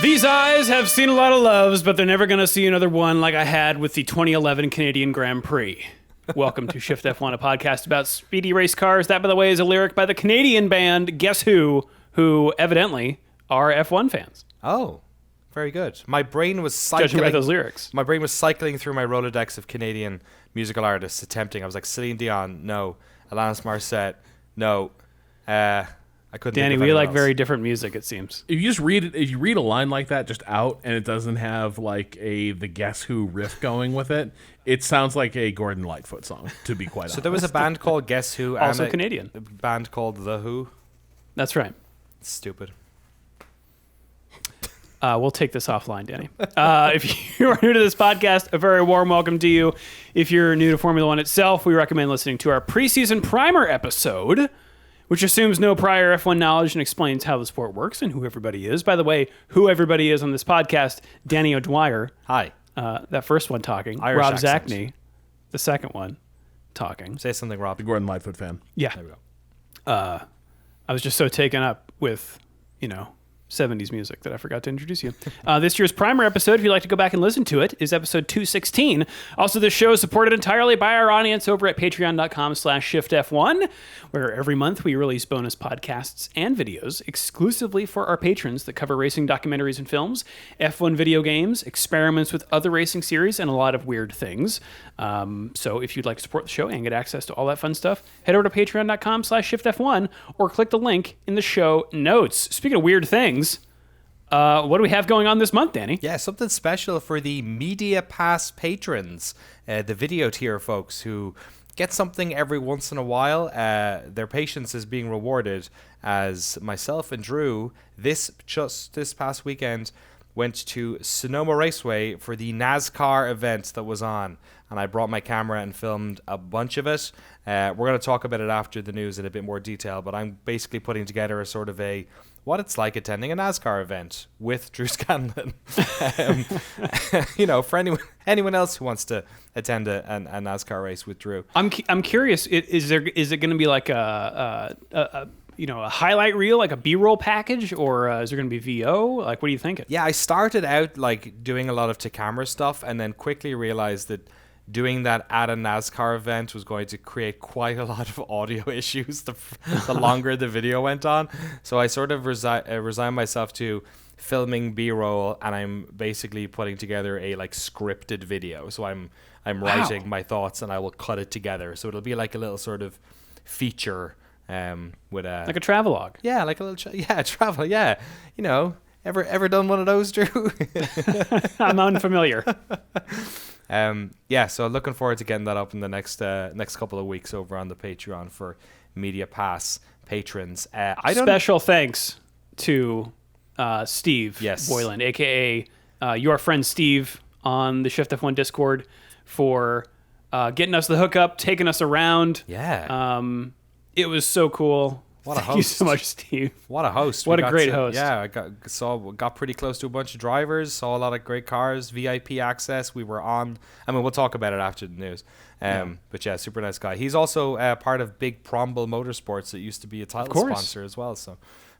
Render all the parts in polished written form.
These eyes have seen a lot of loves, but they're never going to see another one like I had with the 2011 Canadian Grand Prix. Welcome to Shift+F1, a podcast about speedy race cars. That, by the way, is a lyric by the Canadian band Guess Who evidently are F1 fans. Oh, very good. My brain was cycling. Judging by those lyrics. My brain was cycling through my Rolodex of Canadian musical artists, attempting. I was like, Celine Dion, no. Alanis Morissette, no. I couldn't. Danny, think of we like else. very different music, it seems. If you just read it, if you read a line like that just out and it doesn't have like the Guess Who riff going with it, it sounds like a Gordon Lightfoot song, to be quite honest. So there was a band called Guess Who, Also and Canadian. a band called The Who. That's right. Stupid. We'll take this offline, Danny. If you are new to this podcast, a very warm welcome to you. If you're new to Formula One itself, we recommend listening to our preseason primer episode, which assumes no prior F1 knowledge and explains how the sport works and who everybody is. By the way, who everybody is on this podcast, Danny O'Dwyer. Hi. That first one talking. Irish Rob accent. Zachney, the second one talking. Say something, Rob. the Gordon Lightfoot fan. Yeah. There we go. I was just so taken up with, 70s music that I forgot to introduce you. This year's primer episode, if you'd like to go back and listen to it, is episode 216. Also, this show is supported entirely by our audience over at patreon.com/shiftf1, where every month we release bonus podcasts and videos exclusively for our patrons that cover racing documentaries and films, F1 video games, experiments with other racing series, and a lot of weird things. So if you'd like to support the show and get access to all that fun stuff, head over to patreon.com/shiftf1 or click the link in the show notes. Speaking of weird things, what do we have going on this month, Danny? Yeah, something special for the Media Pass patrons, the video tier folks who get something every once in a while. Their patience is being rewarded as myself and Drew, this past weekend, went to Sonoma Raceway for the NASCAR event that was on. And I brought my camera and filmed a bunch of it. We're going to talk about it after the news in a bit more detail, but I'm basically putting together a sort of what it's like attending a NASCAR event with Drew Scanlon. For anyone else who wants to attend a NASCAR race with Drew. I'm curious. Is it going to be like a highlight reel, like a B-roll package, or is there going to be VO? Like, what are you thinking? Yeah, I started out like doing a lot of to-camera stuff, and then quickly realized that doing that at a NASCAR event was going to create quite a lot of audio issues the longer the video went on. So I sort of resigned myself to filming B-roll, and I'm basically putting together a scripted video. So I'm writing my thoughts, and I will cut it together. So it'll be like a little sort of feature with a Like a travelogue. Yeah, like a little travel. Yeah, ever done one of those, Drew? I'm unfamiliar. So looking forward to getting that up in the next couple of weeks over on the Patreon for Media Pass patrons. Special thanks to Steve Boylan, a.k.a. Your friend Steve on the Shift+F1 Discord, for getting us the hookup, taking us around. Yeah. It was so cool. What a Thank you host. so much, Steve. What a host. What a great host. Yeah, I got pretty close to a bunch of drivers, saw a lot of great cars, VIP access. We were on, we'll talk about it after the news. But yeah, super nice guy. He's also part of Big Promble Motorsports that used to be a title sponsor as well. So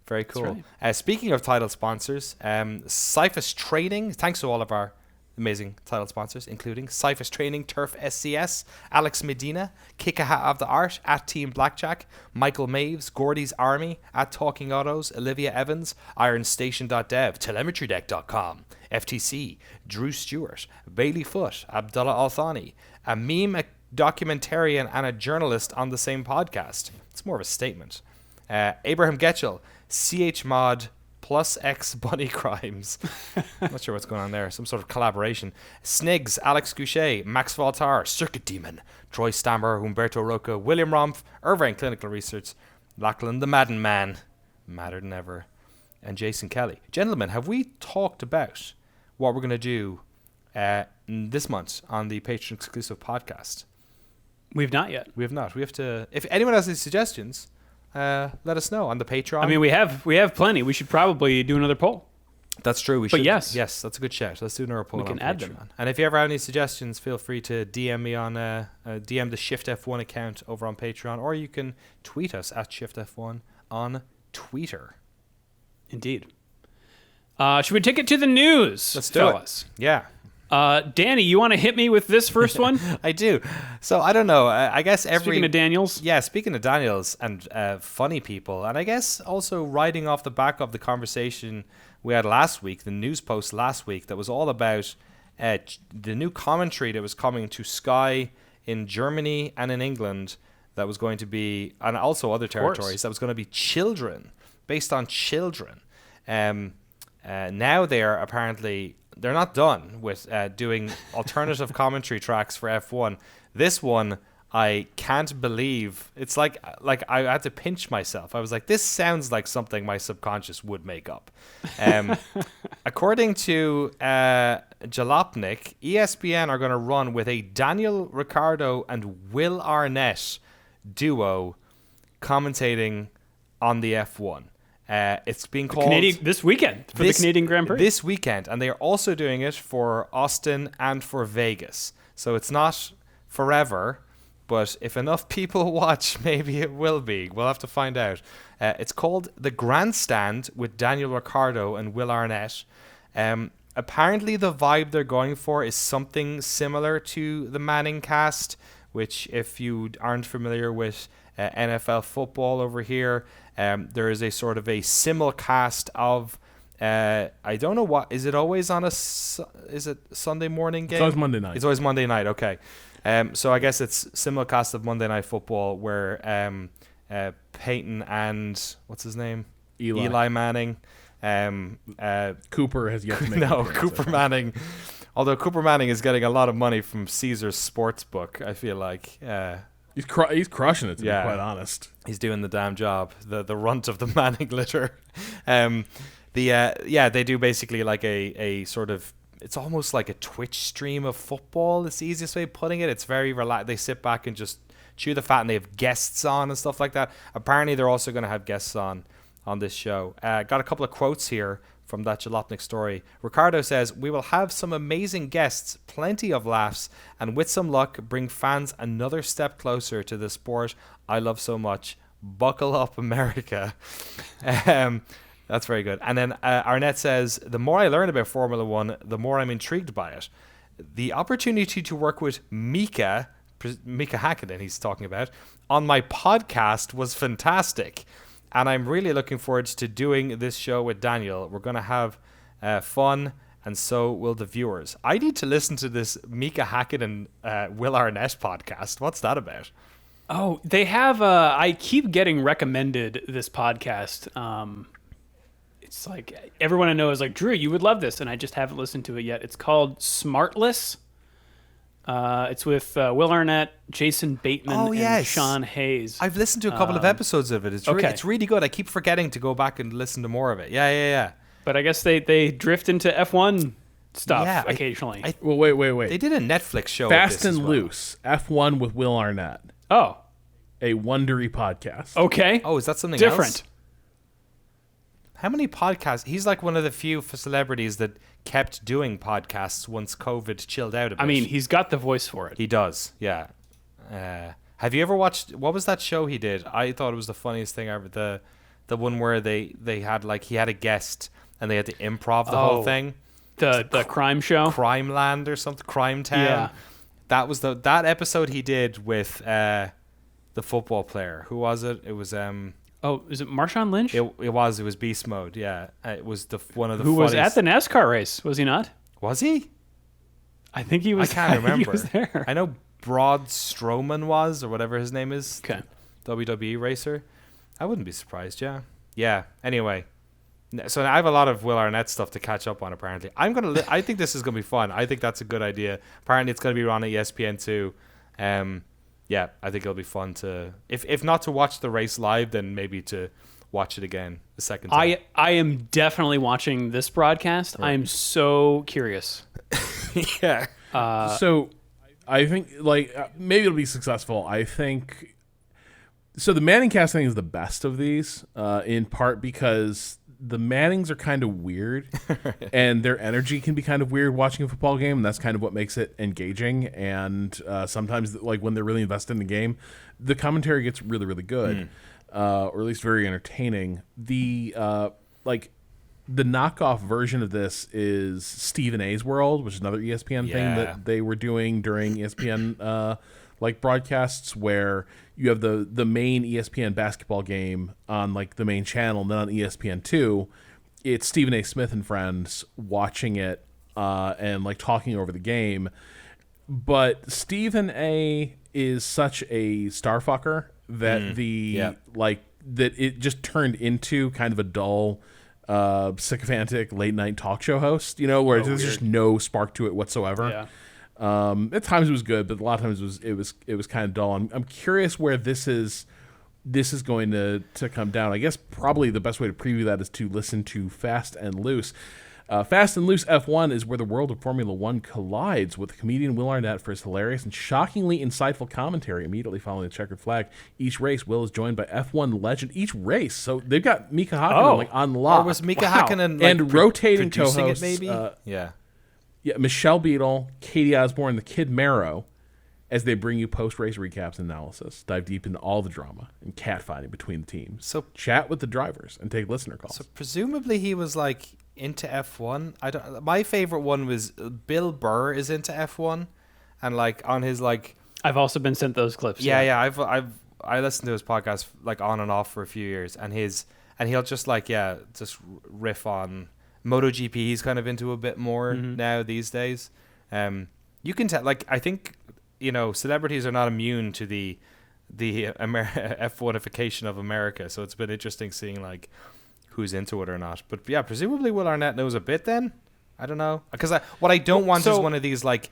very cool. Right. Speaking of title sponsors, Cyphus Training, thanks to all of our amazing title sponsors, including Cyphus Training, Turf SCS, Alex Medina, Kick a Hat of the Art, at Team Blackjack, Michael Maves, Gordy's Army, at Talking Autos, Olivia Evans, IronStation.dev, TelemetryDeck.com, FTC, Drew Stewart, Bailey Foot, Abdullah Al-Thani, a meme, a documentarian, and a journalist on the same podcast. It's more of a statement. Abraham Getchell, CHmod, Plus X Bunny Crimes. Not sure what's going on there. Some sort of collaboration. Snigs, Alex Goucher, Max Voltar, Circuit Demon, Troy Stammer, Humberto Roca, William Romph, Irvine Clinical Research, Lachlan the Madden Man, madder than ever, and Jason Kelly. Gentlemen, have we talked about what we're going to do this month on the Patreon exclusive podcast? We've not yet. We have not. We have to. If anyone has any suggestions, let us know on the Patreon. We have plenty. We should probably do another poll. That's true. We should. Yes, that's a good shout. Let's do another poll. We can add them. And if you ever have any suggestions, feel free to DM me on DM the Shift+F1 account over on Patreon, or you can tweet us at Shift+F1 on Twitter. Indeed. Should we take it to the news? Let's do fellas? it. Yeah. Danny, you want to hit me with this first one? I do. So I don't know. I guess Speaking of Daniels. Yeah, speaking of Daniels and funny people, and I guess also riding off the back of the conversation we had last week, the news post last week that was all about the new commentary that was coming to Sky in Germany and in England that was going to be, and also other territories, that was going to be children, based on children. Now they're not done with doing alternative commentary tracks for F1. This one, I can't believe. It's like I had to pinch myself. I was like, this sounds like something my subconscious would make up. According to Jalopnik, ESPN are going to run with a Daniel Ricciardo and Will Arnett duo commentating on the F1. It's being called this weekend for the Canadian Grand Prix. This weekend, and they are also doing it for Austin and for Vegas. So it's not forever, but if enough people watch, maybe it will be. We'll have to find out. It's called The Grandstand with Daniel Ricciardo and Will Arnett. Apparently the vibe they're going for is something similar to the Manning cast, which if you aren't familiar with NFL football over here, there is a sort of a simulcast of I don't know what is it always on is it Sunday morning game? It's always Monday night. It's always Monday night. Okay, so I guess it's simulcast of Monday Night Football where Peyton and what's his name? Eli Manning. Cooper has yet to make Cooper Manning. Although Cooper Manning is getting a lot of money from Caesars Sportsbook, I feel like. He's crushing it, to be quite honest. He's doing the damn job. The runt of the Manning litter. They do basically like a sort of, it's almost like a Twitch stream of football. It's the easiest way of putting it. It's very relaxed. They sit back and just chew the fat, and they have guests on and stuff like that. Apparently, they're also going to have guests on this show. Got a couple of quotes here from that Jalopnik story. Ricardo says, "We will have some amazing guests, plenty of laughs, and with some luck, bring fans another step closer to the sport I love so much. Buckle up, America." That's very good. And then Arnett says, "The more I learn about Formula One, the more I'm intrigued by it. The opportunity to work with Mika Hakkinen, he's talking about, on my podcast was fantastic. And I'm really looking forward to doing this show with Daniel. We're going to have fun, and so will the viewers." I need to listen to this Mika Hakkinen and Will Arnett podcast. What's that about? Oh, they have. I keep getting recommended this podcast. It's like everyone I know is like, "Drew, you would love this," and I just haven't listened to it yet. It's called Smartless. It's with Will Arnett, Jason Bateman, and Sean Hayes. I've listened to a couple of episodes of it. It's really good. I keep forgetting to go back and listen to more of it. Yeah. But I guess they drift into F1 stuff occasionally. Wait. They did a Netflix show. Fast and Loose, F1 with Will Arnett. Oh. A Wondery podcast. Okay. Oh, is that something different? Else? How many podcasts? He's like one of the few celebrities that kept doing podcasts once COVID chilled out a bit. I mean, he's got the voice for it. He does, yeah. Have you ever watched, what was that show he did? I thought it was the funniest thing ever. The one where they had like, he had a guest and they had to improv the whole thing. The crime show? Crime Land or something, Crime Town. Yeah. That was that episode he did with the football player. Who was it? It was is it Marshawn Lynch? It was Beast Mode. Yeah, it was one of the. Who was at the NASCAR race? Was he not? Was he? I think he was. I can't remember. He was there. I know Braun Strowman was, or whatever his name is. Okay. WWE racer. I wouldn't be surprised. Yeah. Anyway, so I have a lot of Will Arnett stuff to catch up on. Apparently, I think this is gonna be fun. I think that's a good idea. Apparently, it's gonna be on at ESPN too. Yeah, I think it'll be fun to, if not to watch the race live, then maybe to watch it again a second time. I am definitely watching this broadcast. Right. I am so curious. Yeah. So I think maybe it'll be successful. I think so. The Manning cast thing is the best of these, in part because the Mannings are kind of weird and their energy can be kind of weird watching a football game. And that's kind of what makes it engaging. And sometimes like when they're really invested in the game, the commentary gets really, really good, or at least very entertaining. The the knockoff version of this is Stephen A's World, which is another ESPN thing that they were doing during ESPN like broadcasts, where you have the main ESPN basketball game on like the main channel, and then on ESPN2, it's Stephen A. Smith and friends watching it and like talking over the game. But Stephen A. is such a starfucker that that it just turned into kind of a dull, sycophantic late night talk show host, where there's just no spark to it whatsoever. Yeah. At times it was good, but a lot of times it was kind of dull. I'm curious where this is going to come down. I guess probably the best way to preview that is to listen to Fast and Loose. Fast and Loose F1 is where the world of Formula One collides with comedian Will Arnett for his hilarious and shockingly insightful commentary immediately following the checkered flag. Each race, Will is joined by F1 legend. Each race, so they've got Mika Hakkinen on lock. Or was Mika Hakkinen and rotating producing co-hosts? It maybe? Yeah, Michelle Beadle, Katie Osborne, the Kid Marrow, as they bring you post-race recaps and analysis, dive deep into all the drama and catfighting between the teams. So chat with the drivers and take listener calls. So presumably he was like into F1. I don't. My favorite one was Bill Burr is into F1, and like on his like. I've also been sent those clips. Yeah. I listened to his podcast like on and off for a few years, and he'll just like just riff on MotoGP. He's kind of into a bit more now these days. You can tell. Like I think celebrities are not immune to the F1ification of America. So it's been interesting seeing like who's into it or not. But yeah, presumably Will Arnett knows a bit then. I don't know. Because what I don't want is one of these like,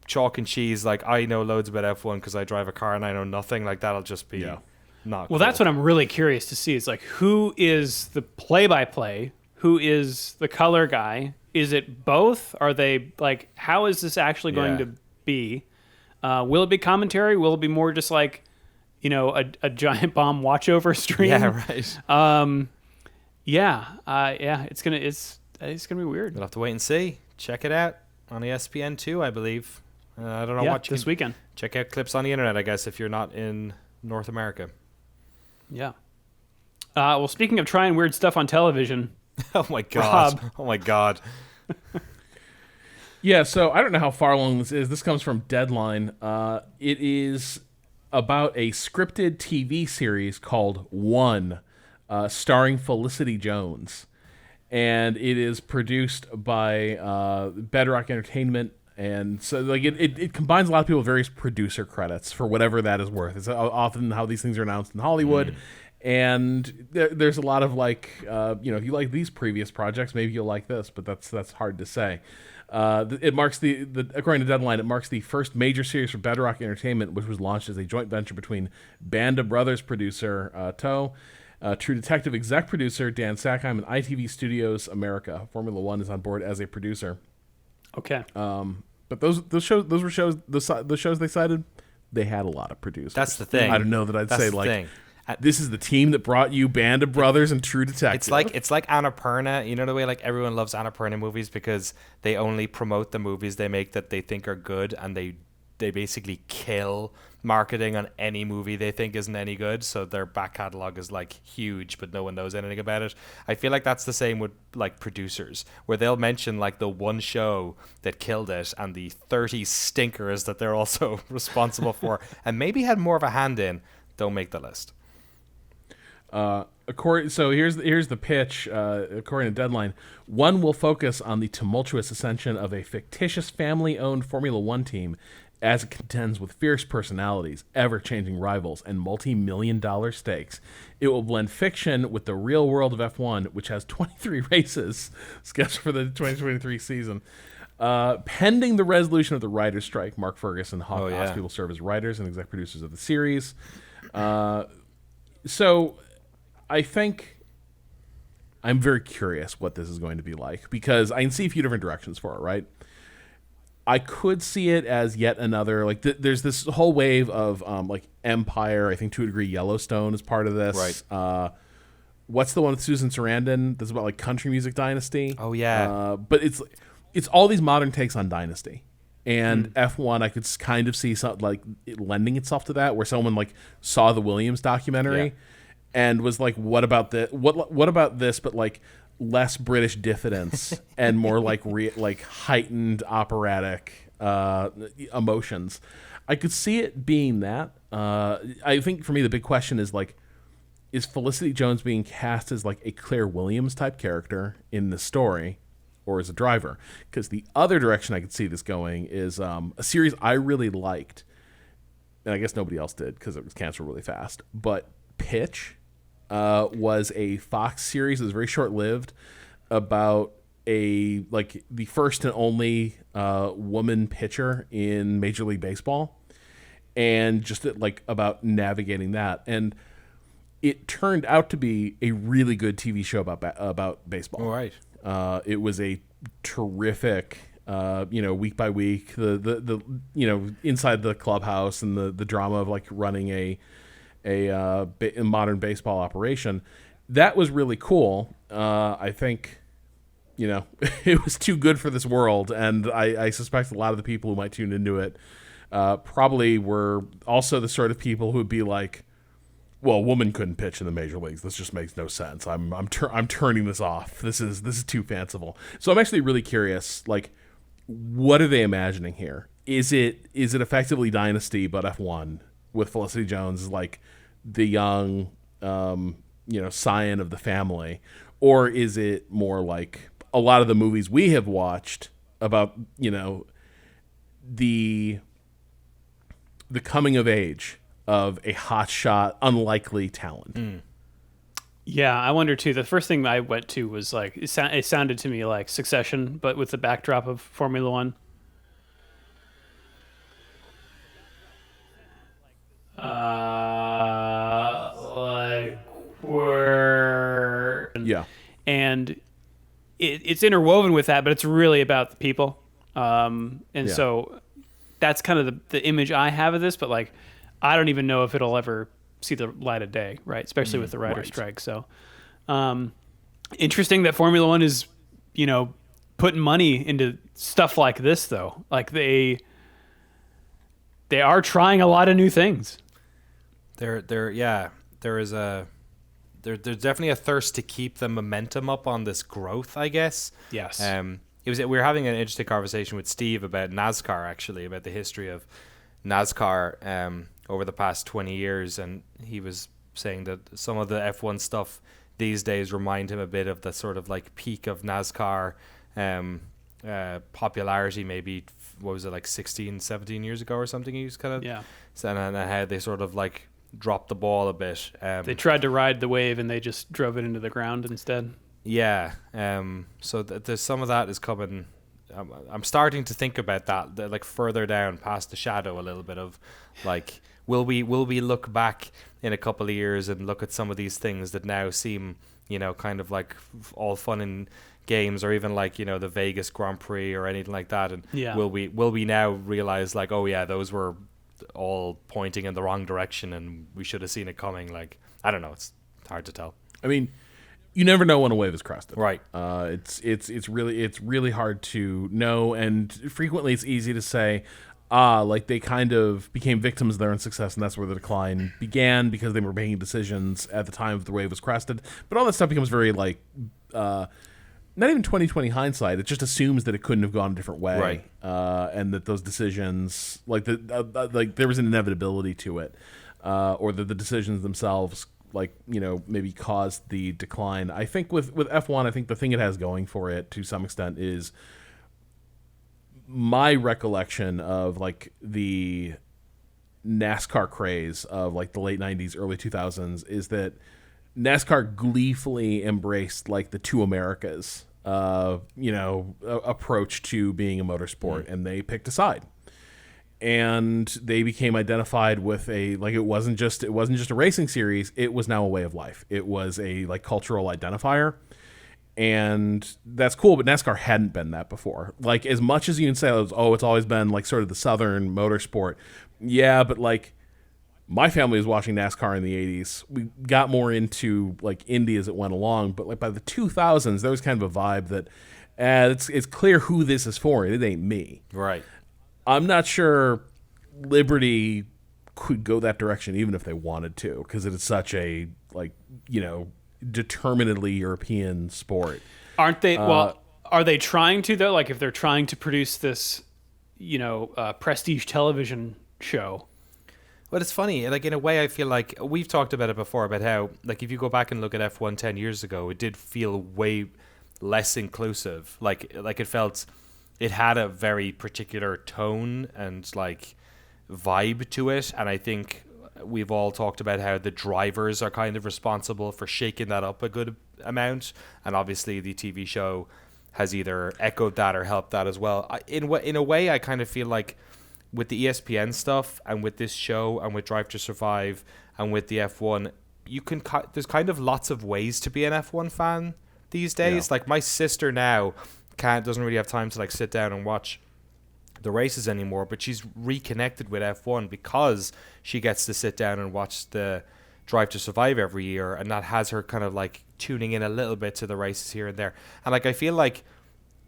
chalk and cheese, like I know loads about F1 because I drive a car and I know nothing. Like that'll just be not Well, cool. that's what I'm really curious to see. It's like, who is the play-by-play? Who is the color guy? Is it both? Are they like, how is this actually going to be? Will it be commentary? Will it be more just like, a giant bomb watchover stream? Yeah, right. It's gonna be weird. We'll have to wait and see. Check it out on ESPN2, I believe. I don't know what you this weekend. Check out clips on the internet, I guess, if you're not in North America. Yeah. Well, speaking of trying weird stuff on television. Oh my god! Rob. Oh my god! Yeah, so I don't know how far along this is. This comes from Deadline. It is about a scripted TV series called One, starring Felicity Jones. And it is produced by Bedrock Entertainment. And so like it combines a lot of people with various producer credits for whatever that is worth. It's often how these things are announced in Hollywood. And there's a lot of like, if you like these previous projects, maybe you'll like this, but that's hard to say. It marks according to Deadline, it marks the first major series for Bedrock Entertainment, which was launched as a joint venture between Band of Brothers producer Toe, True Detective exec producer Dan Sackheim, and ITV Studios America. Formula One is on board as a producer. Okay. But those were shows. The shows they cited, they had a lot of producers. That's the thing. I don't know that I'd That's say the like. thing. This is the team that brought you Band of Brothers and True Detective. It's like Annapurna. You know the way like everyone loves Annapurna movies because they only promote the movies they make that they think are good, and they basically kill marketing on any movie they think isn't any good. So their back catalog is like huge, but no one knows anything about it. I feel like that's the same with like producers, where they'll mention like the one show that killed it and the 30 stinkers that they're also responsible for, and maybe had more of a hand in. Don't make the list. So here's the pitch. According to Deadline, One will focus on the tumultuous ascension of a fictitious family-owned Formula One team as it contends with fierce personalities, ever-changing rivals, and multi-million-dollar stakes. It will blend fiction with the real world of F1, which has 23 races scheduled for the 2023 season. Pending the resolution of the writers' strike, Mark Ferguson and Hawk Ospey will serve as writers and exec producers of the series. So I think I'm very curious what this is going to be like, because I can see a few different directions for it, right? I could see it as yet another, like, there's this whole wave of, like, Empire. I think to a degree Yellowstone is part of this. Right. What's the one with Susan Sarandon that's about, like, country music dynasty? Oh, yeah. But it's all these modern takes on dynasty. And F1, I could kind of see something like it lending itself to that, where someone, like, saw the Williams documentary and was like, what about this? What about this? But like less British diffidence and more like like heightened operatic emotions. I could see it being that. I think for me the big question is like, is Felicity Jones being cast as like a Claire Williams type character in the story, or as a driver? Because the other direction I could see this going is a series I really liked, and I guess nobody else did because it was canceled really fast. But Pitch was a Fox series that was very short lived about the first and only woman pitcher in Major League Baseball, and just like about navigating that. And it turned out to be a really good TV show about baseball. All right. It was a terrific, week by week, the inside the clubhouse and the drama of like running a modern baseball operation. That was really cool. I think, it was too good for this world, and I suspect a lot of the people who might tune into it probably were also the sort of people who would be like, well, a woman couldn't pitch in the major leagues. This just makes no sense. I'm turning this off. This is too fanciful. So I'm actually really curious. Like, what are they imagining here? Is it effectively Dynasty but F1 with Felicity Jones as like the young, scion of the family, or is it more like a lot of the movies we have watched about the coming of age of a hotshot, unlikely talent? Yeah, I wonder too. The first thing I went to was like it sounded to me like Succession, but with the backdrop of Formula One. And it's interwoven with that, but it's really about the people. So that's kind of the image I have of this, but like, I don't even know if it'll ever see the light of day, right? Especially with the writer's strike. So, interesting that Formula One is, putting money into stuff like this, though. Like they are trying a lot of new things. There's definitely a thirst to keep the momentum up on this growth, I guess. Yes. We were having an interesting conversation with Steve about NASCAR, actually, about the history of NASCAR over the past 20 years, and he was saying that some of the F1 stuff these days remind him a bit of the sort of like peak of NASCAR popularity, maybe, what was it, like 16, 17 years ago or something. He was kind of saying, and how they sort of like dropped the ball a bit. They tried to ride the wave and they just drove it into the ground instead. Yeah. So there's some of that is coming. I'm starting to think about that, like further down past the shadow a little bit of like, will we look back in a couple of years and look at some of these things that now seem, kind of like all fun and games, or even like, the Vegas Grand Prix or anything like that, and will we now realize like, oh yeah, those were all pointing in the wrong direction and we should have seen it coming? Like, I don't know, it's hard to tell. I mean, you never know when a wave is crested. Right. It's really hard to know, and frequently it's easy to say, like they kind of became victims of their own success, and that's where the decline began because they were making decisions at the time the wave was crested. But all that stuff becomes very like, not even 20/20 hindsight. It just assumes that it couldn't have gone a different way, right? And that those decisions, like there was an inevitability to it, or that the decisions themselves, like, maybe caused the decline. I think with F1, I think the thing it has going for it to some extent is my recollection of like the NASCAR craze of like the late 90s, early 2000s is that NASCAR gleefully embraced like the two Americas, approach to being a motorsport, and they picked a side. And they became identified with it wasn't just a racing series. It was now a way of life. It was a like cultural identifier, and that's cool. But NASCAR hadn't been that before. Like, as much as you can say, it's always been like sort of the Southern motorsport. Yeah, but like my family was watching NASCAR in the 80s. We got more into like Indy as it went along, but like by the 2000s, there was kind of a vibe that it's clear who this is for. It ain't me. Right. I'm not sure Liberty could go that direction even if they wanted to, because it is such a determinedly European sport. Aren't they? Well, are they trying to though? Like if they're trying to produce this, prestige television show. But it's funny, like in a way I feel like we've talked about it before about how like if you go back and look at F1 10 years ago, it did feel way less inclusive. Like it had a very particular tone and like vibe to it, and I think we've all talked about how the drivers are kind of responsible for shaking that up a good amount, and obviously the TV show has either echoed that or helped that as well. In a way I kind of feel like with the ESPN stuff and with this show and with Drive to Survive and with the F1, there's kind of lots of ways to be an F1 fan these days. Like my sister now doesn't really have time to like sit down and watch the races anymore, but she's reconnected with F1 because she gets to sit down and watch the Drive to Survive every year, and that has her kind of like tuning in a little bit to the races here and there. And like I feel like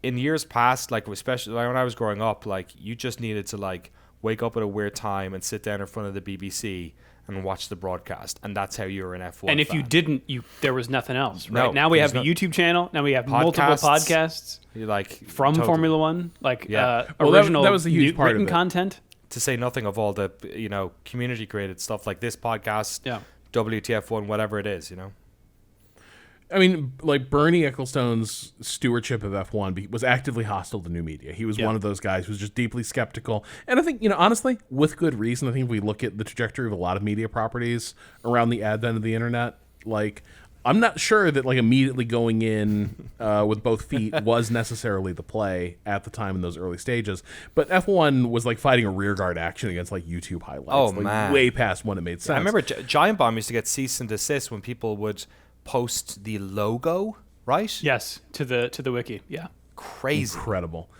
in years past, like especially like when I was growing up, like you just needed to like wake up at a weird time and sit down in front of the BBC and watch the broadcast, and that's how you were an F1 And if fan. you didn't, there was nothing else, right? No, Now we have there's a YouTube channel. Now we have multiple podcasts You like from totally. Formula One, like Well, original that was a huge part of written it. content. To say nothing of all the community created stuff like this podcast, Yeah. WTF1, whatever it is, I mean, like Bernie Ecclestone's stewardship of F1 was actively hostile to new media. He was one of those guys who was just deeply skeptical. And I think, honestly, with good reason. I think if we look at the trajectory of a lot of media properties around the advent of the internet, like I'm not sure that like immediately going in with both feet was necessarily the play at the time in those early stages. But F1 was like fighting a rearguard action against like YouTube highlights. Oh, like, man. way past when it made sense. I remember Giant Bomb used to get cease and desist when people would post the logo, right? Yes, to the wiki. Yeah. Crazy. Incredible.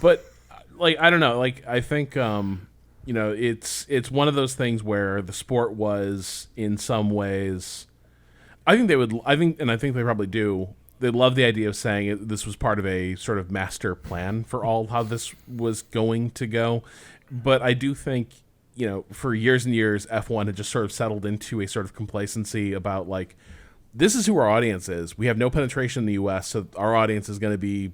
But like I don't know, like I think it's one of those things where the sport was in some ways I think they probably do. They love the idea of saying this was part of a sort of master plan for all how this was going to go. But I do think, for years and years F1 had just sort of settled into a sort of complacency about like this is who our audience is. We have no penetration in the U.S., so our audience is going to be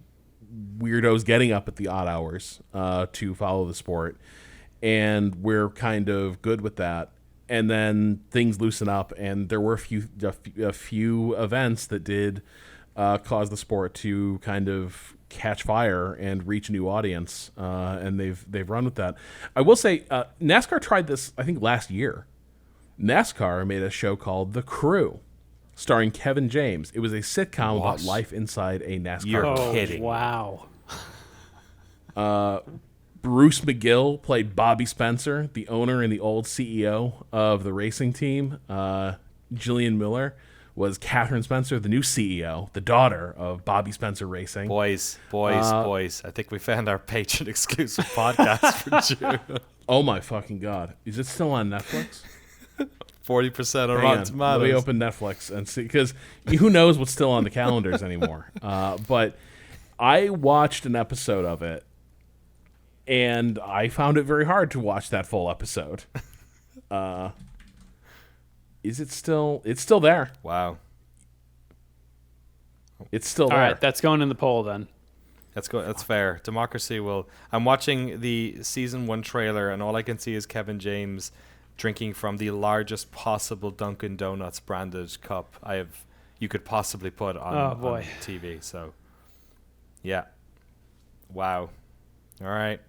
weirdos getting up at the odd hours to follow the sport, and we're kind of good with that. And then things loosen up, and there were a few events that did cause the sport to kind of catch fire and reach a new audience, and they've run with that. I will say, NASCAR tried this, I think, last year. NASCAR made a show called The Crew, starring Kevin James. It was a sitcom about life inside a NASCAR. You're car. kidding. Wow. Bruce McGill played Bobby Spencer, the owner and the old CEO of the racing team. Jillian Miller was Catherine Spencer, the new CEO, the daughter of Bobby Spencer Racing. Boys. I think we found our patron exclusive podcast for June. Oh my fucking God. Is it still on Netflix? 40% on Hang Rotten on. Tomatoes. Let me open Netflix and see, because who knows what's still on the calendars anymore. But I watched an episode of it, and I found it very hard to watch that full episode. Is it still? It's still there. Wow. It's still All there. right, that's going in the poll then. That's fair. Democracy will. I'm watching the season 1 trailer, and all I can see is Kevin James drinking from the largest possible Dunkin' Donuts branded cup you could possibly put on TV. So, yeah. Wow. All right.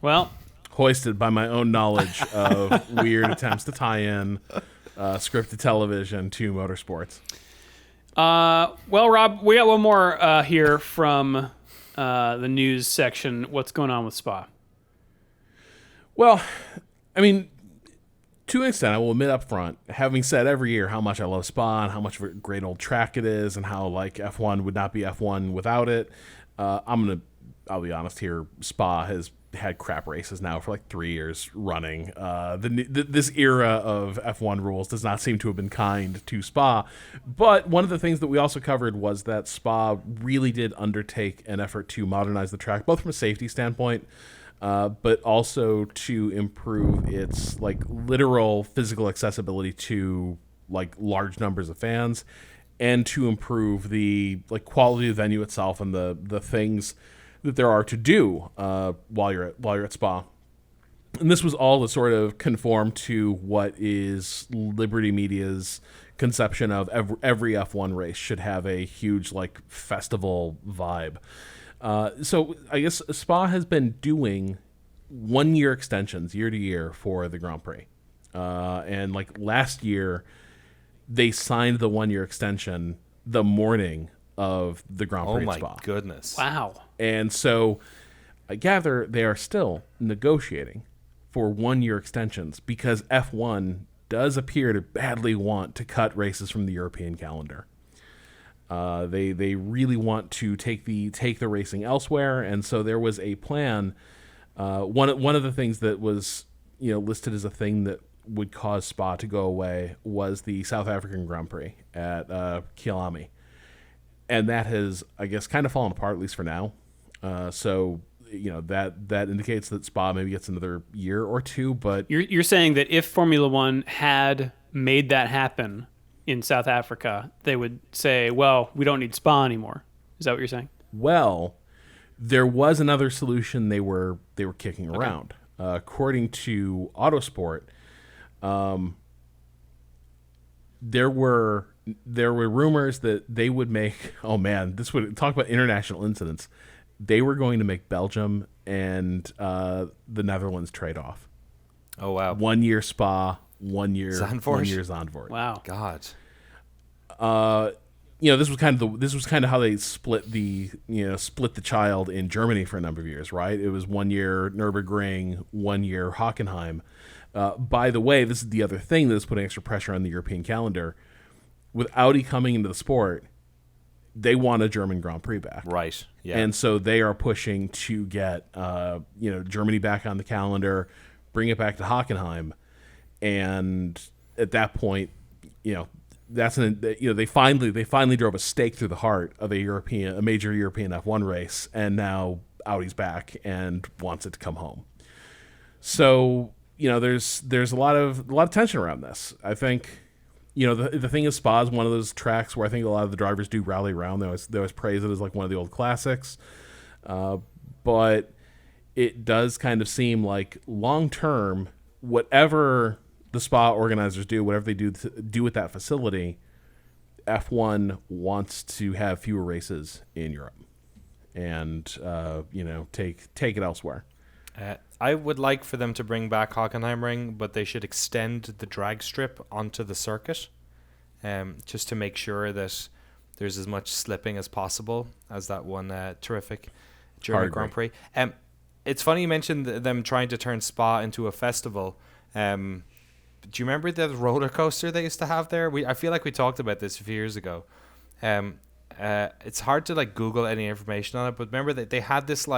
Well, Hoisted by my own knowledge of weird attempts to tie in scripted television to motorsports. well, Rob, we got one more here from the news section. What's going on with Spa? Well, I mean, to an extent, I will admit up front, having said every year how much I love Spa and how much of a great old track it is and how like F1 would not be F1 without it, I'll be honest here, Spa has had crap races now for like 3 years running. This era of F1 rules does not seem to have been kind to Spa. But one of the things that we also covered was that Spa really did undertake an effort to modernize the track, both from a safety standpoint, but also to improve its like literal physical accessibility to like large numbers of fans, and to improve the like quality of the venue itself and the things that there are to do while you're at Spa. And this was all to sort of conform to what is Liberty Media's conception of every F1 race should have a huge like festival vibe. So I guess Spa has been doing 1-year extensions year to year for the Grand Prix. And like last year, they signed the 1-year extension the morning of the Grand Prix at Spa. Oh my goodness. Wow. And so I gather they are still negotiating for 1-year extensions because F1 does appear to badly want to cut races from the European calendar. They really want to take the racing elsewhere, and so there was a plan. One of the things that was listed as a thing that would cause Spa to go away was the South African Grand Prix at Kyalami, and that has, I guess, kind of fallen apart, at least for now. So that indicates that Spa maybe gets another year or two. But You're saying that if Formula One had made that happen in South Africa, they would say, well, we don't need Spa anymore. Is that what you're saying? Well, there was another solution they were kicking around. According to Autosport, there were rumors that they would make, oh man, this would talk about international incidents. They were going to make Belgium and the Netherlands trade off. Oh wow. 1 year Spa, 1 year Zandvoort? 1 year Zandvoort. Wow. God. This was kind of how they split the child in Germany for a number of years, right? It was 1 year Nürburgring, 1 year Hockenheim. By the way, this is the other thing that is putting extra pressure on the European calendar. With Audi coming into the sport, they want a German Grand Prix back. Right. Yeah. And so they are pushing to get Germany back on the calendar, bring it back to Hockenheim, and at that point, they finally drove a stake through the heart of a major European F1 race, and now Audi's back and wants it to come home. So there's a lot of tension around this. I think. The thing is, Spa is one of those tracks where I think a lot of the drivers do rally around. They always praise it as like one of the old classics. But it does kind of seem like long term, whatever the Spa organizers do, whatever they do with that facility, F1 wants to have fewer races in Europe and take it elsewhere. I would like for them to bring back Hockenheimring, but they should extend the drag strip onto the circuit, just to make sure that there's as much slipping as possible as that one terrific German Grand Prix. It's funny you mentioned them trying to turn Spa into a festival. Do you remember the roller coaster they used to have there? I feel like we talked about this a few years ago. It's hard to like Google any information on it, but remember that they had this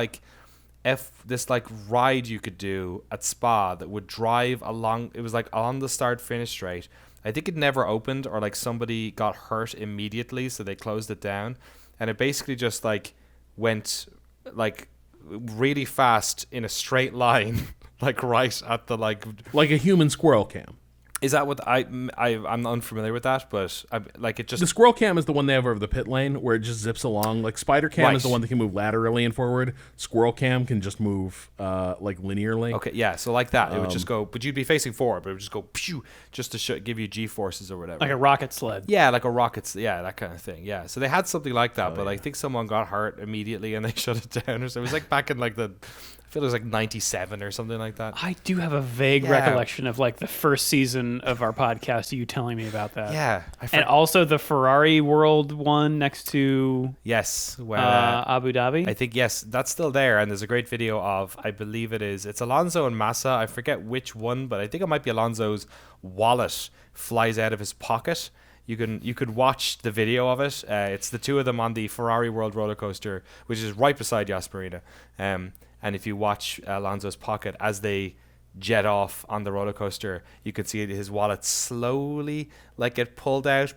ride you could do at Spa that would drive along. It was like on the start finish straight. I think it never opened, or like somebody got hurt immediately, so they closed it down. And it basically just like went like really fast in a straight line, like right at the like a human squirrel cam. Is that what I'm unfamiliar with that, but the squirrel cam is the one they have over the pit lane where it just zips along. Like spider cam is the one that can move laterally and forward. Squirrel cam can just move like linearly. Okay, yeah, so like that, it would just go, but you'd be facing forward, but it would just go pew, just to give you G forces or whatever. Like a rocket sled. Yeah, like a rocket, yeah, that kind of thing. Yeah, so they had something like that, but I think someone got hurt immediately and they shut it down, or so. It was like back in like I feel it was like 97 or something like that. I do have a vague recollection of like the first season of our podcast, you telling me about that. Yeah. And also the Ferrari World one next to Abu Dhabi. I think, yes, that's still there. And there's a great video of, I believe it's Alonso and Massa. I forget which one, but I think it might be Alonso's wallet flies out of his pocket. You could watch the video of it. It's the two of them on the Ferrari World roller coaster, which is right beside Yas Marina. And if you watch Alonso's pocket as they jet off on the roller coaster, you could see his wallet slowly get pulled out,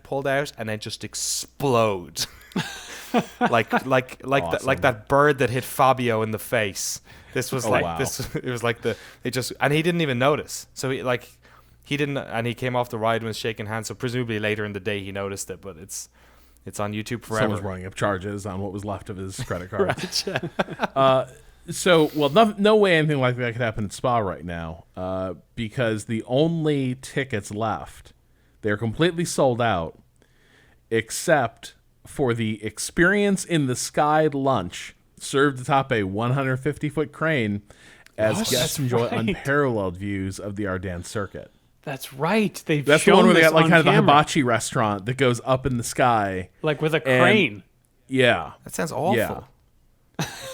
and then just explode, like awesome. Like that bird that hit Fabio in the face. This was It was like and he didn't even notice. So he he didn't, and he came off the ride and was shaking hands. So presumably later in the day he noticed it, but it's on YouTube forever. Someone's running up charges on what was left of his credit card. Right. No way anything like that could happen in Spa right now, because the only tickets left, they're completely sold out, except for the Experience in the Sky lunch served atop a 150-foot crane as guests enjoy unparalleled views of the Ardennes circuit. That's right. That's the one where they got like kind of the hibachi restaurant that goes up in the sky, like with a crane. Yeah, that sounds awful. Yeah.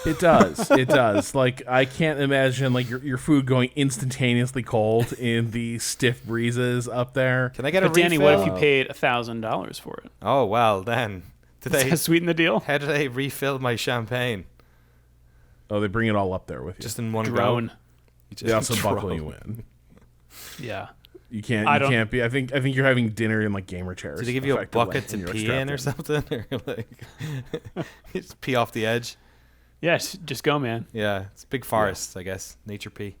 It does. It does. Like, I can't imagine like your food going instantaneously cold in the stiff breezes up there. Can I get a refill? Danny, what if you paid $1,000 for it? Oh well, then Does that sweeten the deal? How do they refill my champagne? Oh, they bring it all up there with you. Just in one drone. go. They also buckle you in. Yeah. You can't be. I think you're having dinner in like gamer chairs. Do they give you a bucket to pee in or something, or like just pee off the edge? Yes, just go, man. Yeah, it's big forests, I guess. Nature pee.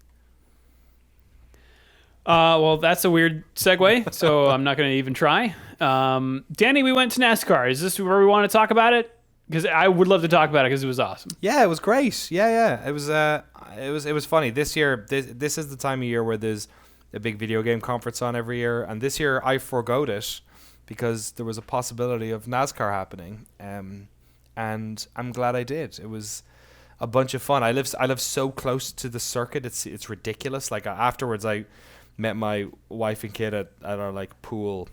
Well, that's a weird segue, so I'm not going to even try. Danny, we went to NASCAR. Is this where we want to talk about it? Because I would love to talk about it because it was awesome. Yeah, it was great. Yeah. It was funny. This year, this is the time of year where there's a big video game conference on every year, and this year I forgoed it because there was a possibility of NASCAR happening. And I'm glad I did. It was a bunch of fun. I live so close to the circuit. It's ridiculous. Like afterwards, I met my wife and kid at our like pool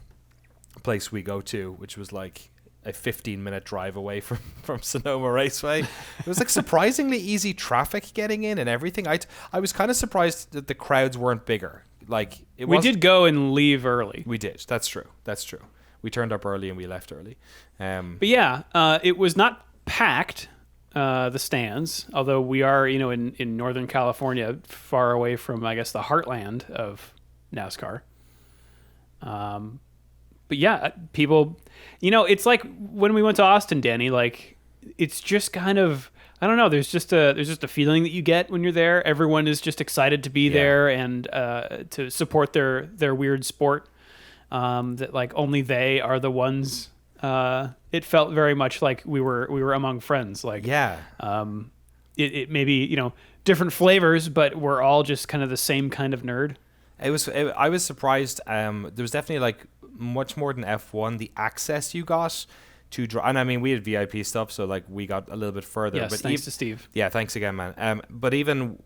place we go to, which was like a 15-minute drive away from Sonoma Raceway. It was like surprisingly easy traffic getting in and everything. I was kind of surprised that the crowds weren't bigger. Like we did go and leave early. We did. That's true. We turned up early and we left early. But yeah, it was not packed, the stands, although we are, in Northern California, far away from, I guess, the heartland of NASCAR. But yeah, people, it's like when we went to Austin, Danny, like it's just kind of, I don't know, there's just a feeling that you get when you're there. Everyone is just excited to be there and to support their weird sport. That like only they are the ones. It felt very much like we were among friends. Like it maybe different flavors, but we're all just kind of the same kind of nerd. I was surprised. There was definitely like much more than F1. The access you got to drive, and I mean we had VIP stuff, so like we got a little bit further. Yes, but thanks to Steve. Yeah, thanks again, man. But even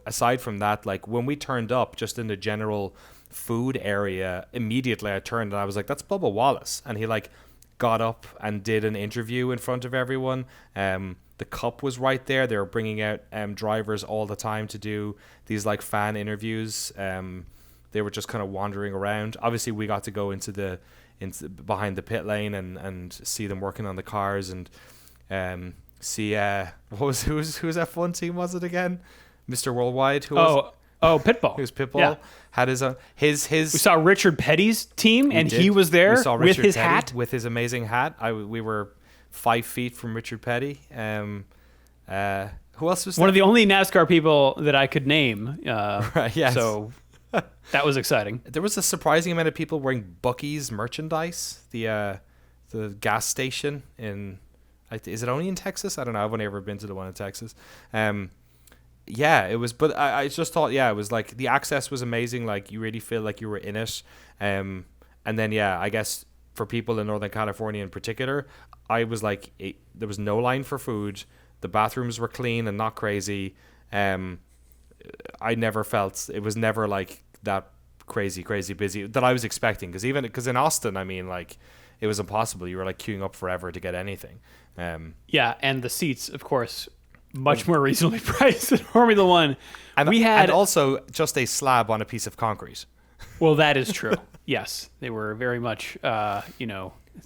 aside from that, like when we turned up, just in the general food area, immediately I turned and I was like, that's Bubba Wallace, and he like got up and did an interview in front of everyone. The Cup was right there. They were bringing out drivers all the time to do these like fan interviews. They were just kind of wandering around. Obviously we got to go into behind the pit lane and see them working on the cars and see whose F1 team was it again? Mr. Worldwide. Pitbull. He was Pitbull. Yeah. Had his. We saw Richard Petty's team, and he was there with his hat, with his amazing hat. We were 5 feet from Richard Petty. Who else was there? One of the only NASCAR people that I could name. Right, yes. So that was exciting. There was a surprising amount of people wearing Buc-ee's merchandise. The gas station is it only in Texas? I don't know. I've only ever been to the one in Texas. Yeah, it was, but I just thought, it was like the access was amazing. Like you really feel like you were in it. And then, I guess for people in Northern California in particular, I was like, there was no line for food. The bathrooms were clean and not crazy. I never felt, it was never like that crazy busy that I was expecting. Because in Austin, I mean, like it was impossible. You were like queuing up forever to get anything. Yeah. And the seats, of course, much more reasonably priced than Formula One. And also just a slab on a piece of concrete. Well, that is true. Yes, they were very much,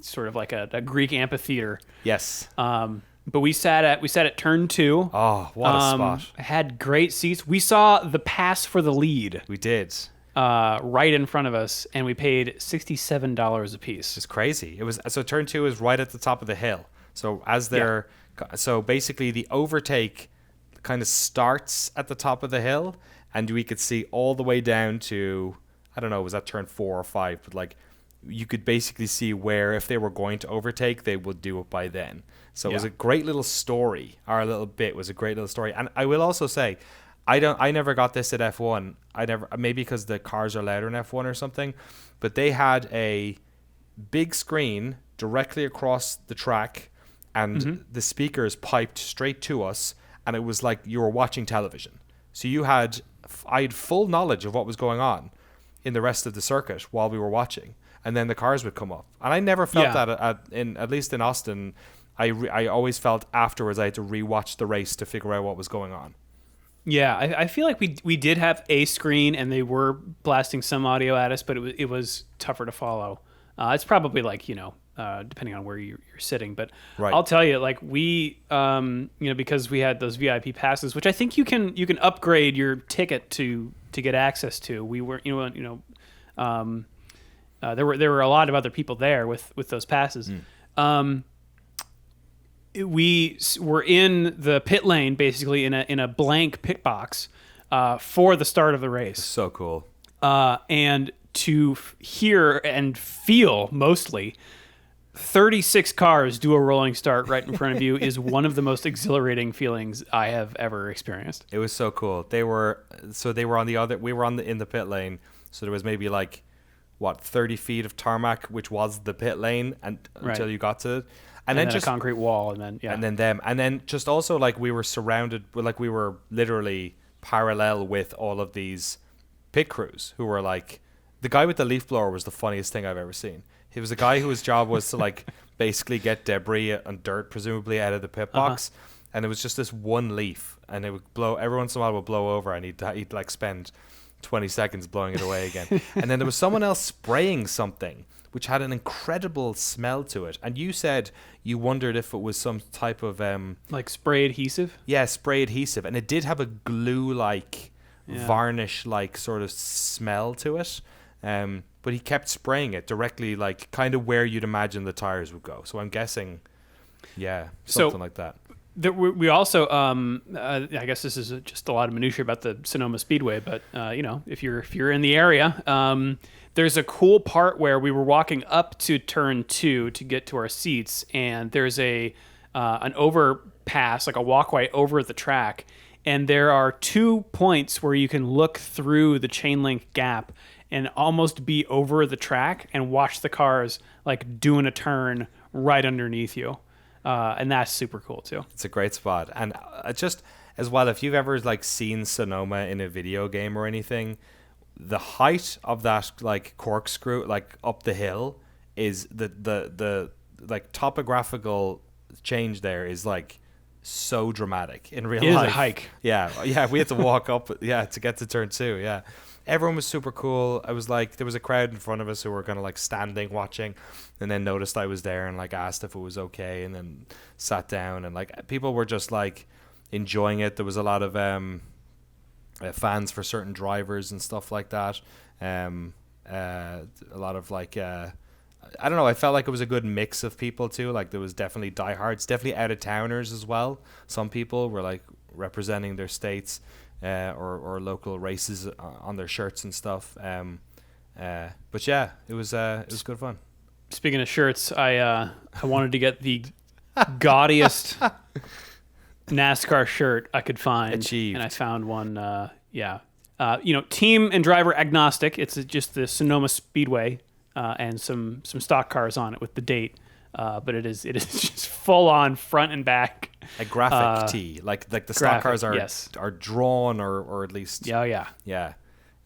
sort of like a Greek amphitheater. Yes. But we sat at turn 2. Oh, what a spot! Had great seats. We saw the pass for the lead. We did. Right in front of us, and we paid $67 a piece. It's crazy. It was so turn 2 is right at the top of the hill. So so basically the overtake kind of starts at the top of the hill, and we could see all the way down to I don't know, was that turn 4 or 5, but like you could basically see where if they were going to overtake, they would do it by then. So it was a great little story. Our little bit was a great little story. And I will also say, I never got this at F1. Maybe because the cars are louder in F1 or something, but they had a big screen directly across the track, and the speakers piped straight to us, and it was like you were watching television. So I had full knowledge of what was going on in the rest of the circuit while we were watching, and then the cars would come up. And I never felt that at least in Austin. I always felt afterwards I had to rewatch the race to figure out what was going on. Yeah, I feel like we did have a screen and they were blasting some audio at us, but it was tougher to follow. It's probably like, depending on where you're sitting. But right. I'll tell you, like we, because we had those VIP passes, which I think you can upgrade your ticket to get access to. We were, there were a lot of other people there with those passes. We were in the pit lane, basically in a blank pit box for the start of the race. So cool. And to hear and feel mostly 36 cars do a rolling start right in front of you is one of the most exhilarating feelings I have ever experienced. It was so cool. We were in the pit lane, so there was maybe like 30 feet of tarmac, which was the pit lane, until you got to it. And then just a concrete wall, and then just also like we were surrounded, like we were literally parallel with all of these pit crews who were like, the guy with the leaf blower was the funniest thing I've ever seen. He was a guy whose job was to like basically get debris and dirt presumably out of the pit box, and it was just this one leaf, and it would blow every once in a while, would blow over, and he'd like spend 20 seconds blowing it away again. And then there was someone else spraying something which had an incredible smell to it. And you said you wondered if it was some type of like spray adhesive? Yeah, spray adhesive. And it did have a glue-like, varnish-like sort of smell to it. But he kept spraying it directly, like kind of where you'd imagine the tires would go. So I'm guessing, something like that. We also, I guess this is just a lot of minutia about the Sonoma Speedway, but if you're in the area, there's a cool part where we were walking up to turn 2 to get to our seats, and there's an overpass, like a walkway over the track, and there are 2 points where you can look through the chain link gap and almost be over the track and watch the cars like doing a turn right underneath you. And that's super cool too. It's a great spot. And just as well, if you've ever like seen Sonoma in a video game or anything, the height of that like corkscrew like up the hill is the like topographical change there is like so dramatic in real life. It is a hike. Yeah, we had to walk up to get to turn 2. Yeah. Everyone was super cool. I was like, there was a crowd in front of us who were kind of like standing watching, and then noticed I was there and like asked if it was okay, and then sat down, and like people were just like enjoying it. There was a lot of fans for certain drivers and stuff like that. A lot of like I don't know, I felt like it was a good mix of people too. Like there was definitely diehards, definitely out of towners as well. Some people were like representing their states or local races on their shirts and stuff. But yeah, it was good fun. Speaking of shirts, I wanted to get the gaudiest NASCAR shirt I could find. Achieved. And I found one. Team and driver agnostic. It's just the Sonoma Speedway and some stock cars on it with the date. But it is just full on front and back. A graphic tee, like the stock cars are drawn or at least yeah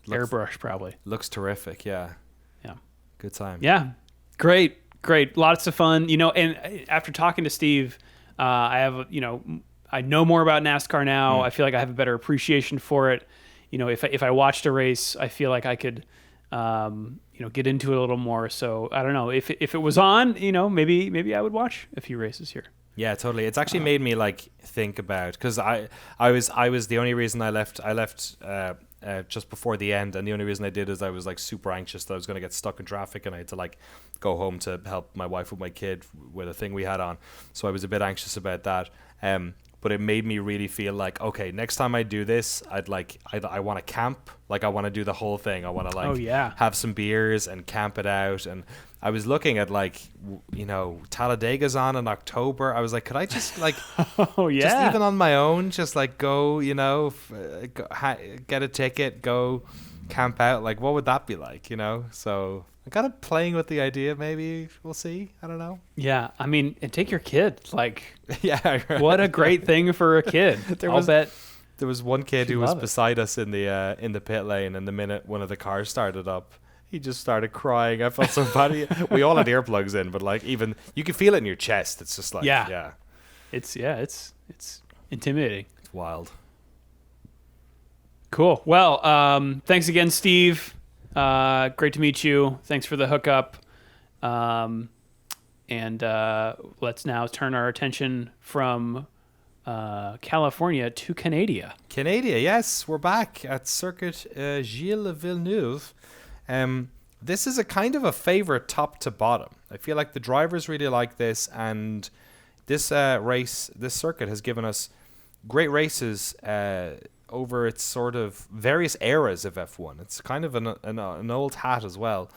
airbrush probably. Looks terrific. Yeah. Good time. Yeah, great, lots of fun. And after talking to Steve, I have I know more about NASCAR now. I feel like I have a better appreciation for it. If I watched a race, I feel like I could get into it a little more. So I don't know if it was on, maybe I would watch a few races here. Yeah, totally. It's actually made me like think about, because I was the only reason I left just before the end, and the only reason I did is I was like super anxious that I was going to get stuck in traffic and I had to like go home to help my wife with my kid with a thing we had on. So I was a bit anxious about that. but it made me really feel like, okay, next time I do this, I want to camp. Like I want to do the whole thing. I want to Oh, yeah. have some beers and camp it out. And I was looking at Talladega's on in October. I was like, could I just Oh, yeah. just even on my own, just go, get a ticket, go camp out. Like, what would that be like, So I got it playing with the idea. Maybe we'll see. I don't know. Yeah. I mean, and take your kid. Yeah. What a great thing for a kid. I'll bet. There was one kid She'd who was love it. beside us in the pit lane, and the minute one of the cars started up, he just started crying. I felt so bad. We all had earplugs in, but even you can feel it in your chest. It's just Yeah. It's intimidating. It's wild. Cool. Well, thanks again, Steve. Great to meet you. Thanks for the hookup. And let's now turn our attention from California to Canada. Canada, yes, we're back at Circuit Gilles Villeneuve. This is a kind of a favorite top to bottom. I feel like the drivers really like this, and this this circuit has given us great races over its sort of various eras of F1. It's kind of an old hat as well.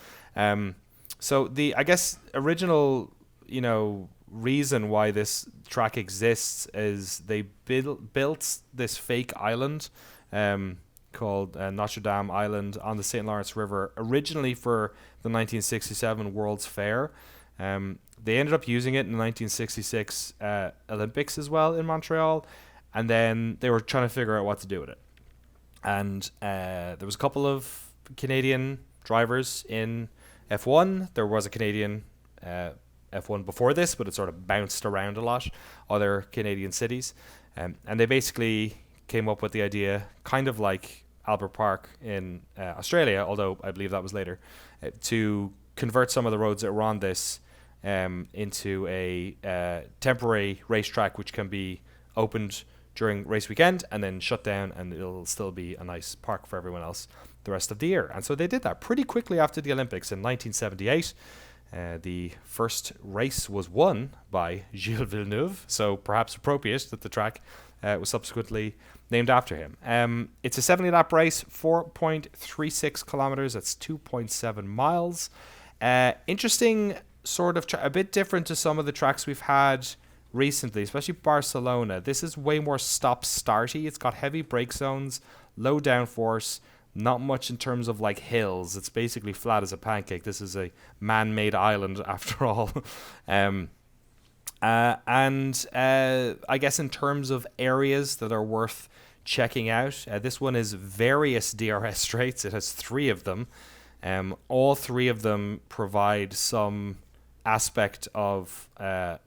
So the, I guess, original, reason why this track exists is they built this fake island called Notre Dame Island on the St. Lawrence River, originally for the 1967 World's Fair. They ended up using it in the 1966 Olympics as well in Montreal, and then they were trying to figure out what to do with it. And there was a couple of Canadian drivers in F1. There was a Canadian F1 before this, but it sort of bounced around a lot, other Canadian cities. And they basically came up with the idea, kind of like Albert Park in Australia, although I believe that was later, to convert some of the roads that were on this into a temporary racetrack, which can be opened during race weekend and then shut down, and it'll still be a nice park for everyone else the rest of the year. And so they did that pretty quickly after the Olympics in 1978. The first race was won by Gilles Villeneuve, so perhaps appropriate that the track was subsequently named after him. It's a 70-lap race, 4.36 kilometers. That's 2.7 miles. Interesting, sort of a bit different to some of the tracks we've had recently, especially Barcelona. This is way more stop-starty. It's got heavy brake zones, low downforce, not much in terms of hills. It's basically flat as a pancake. This is a man-made island after all. And I guess in terms of areas that are worth checking out, this one is various DRS straights. It has 3 of them. All 3 of them provide some aspect of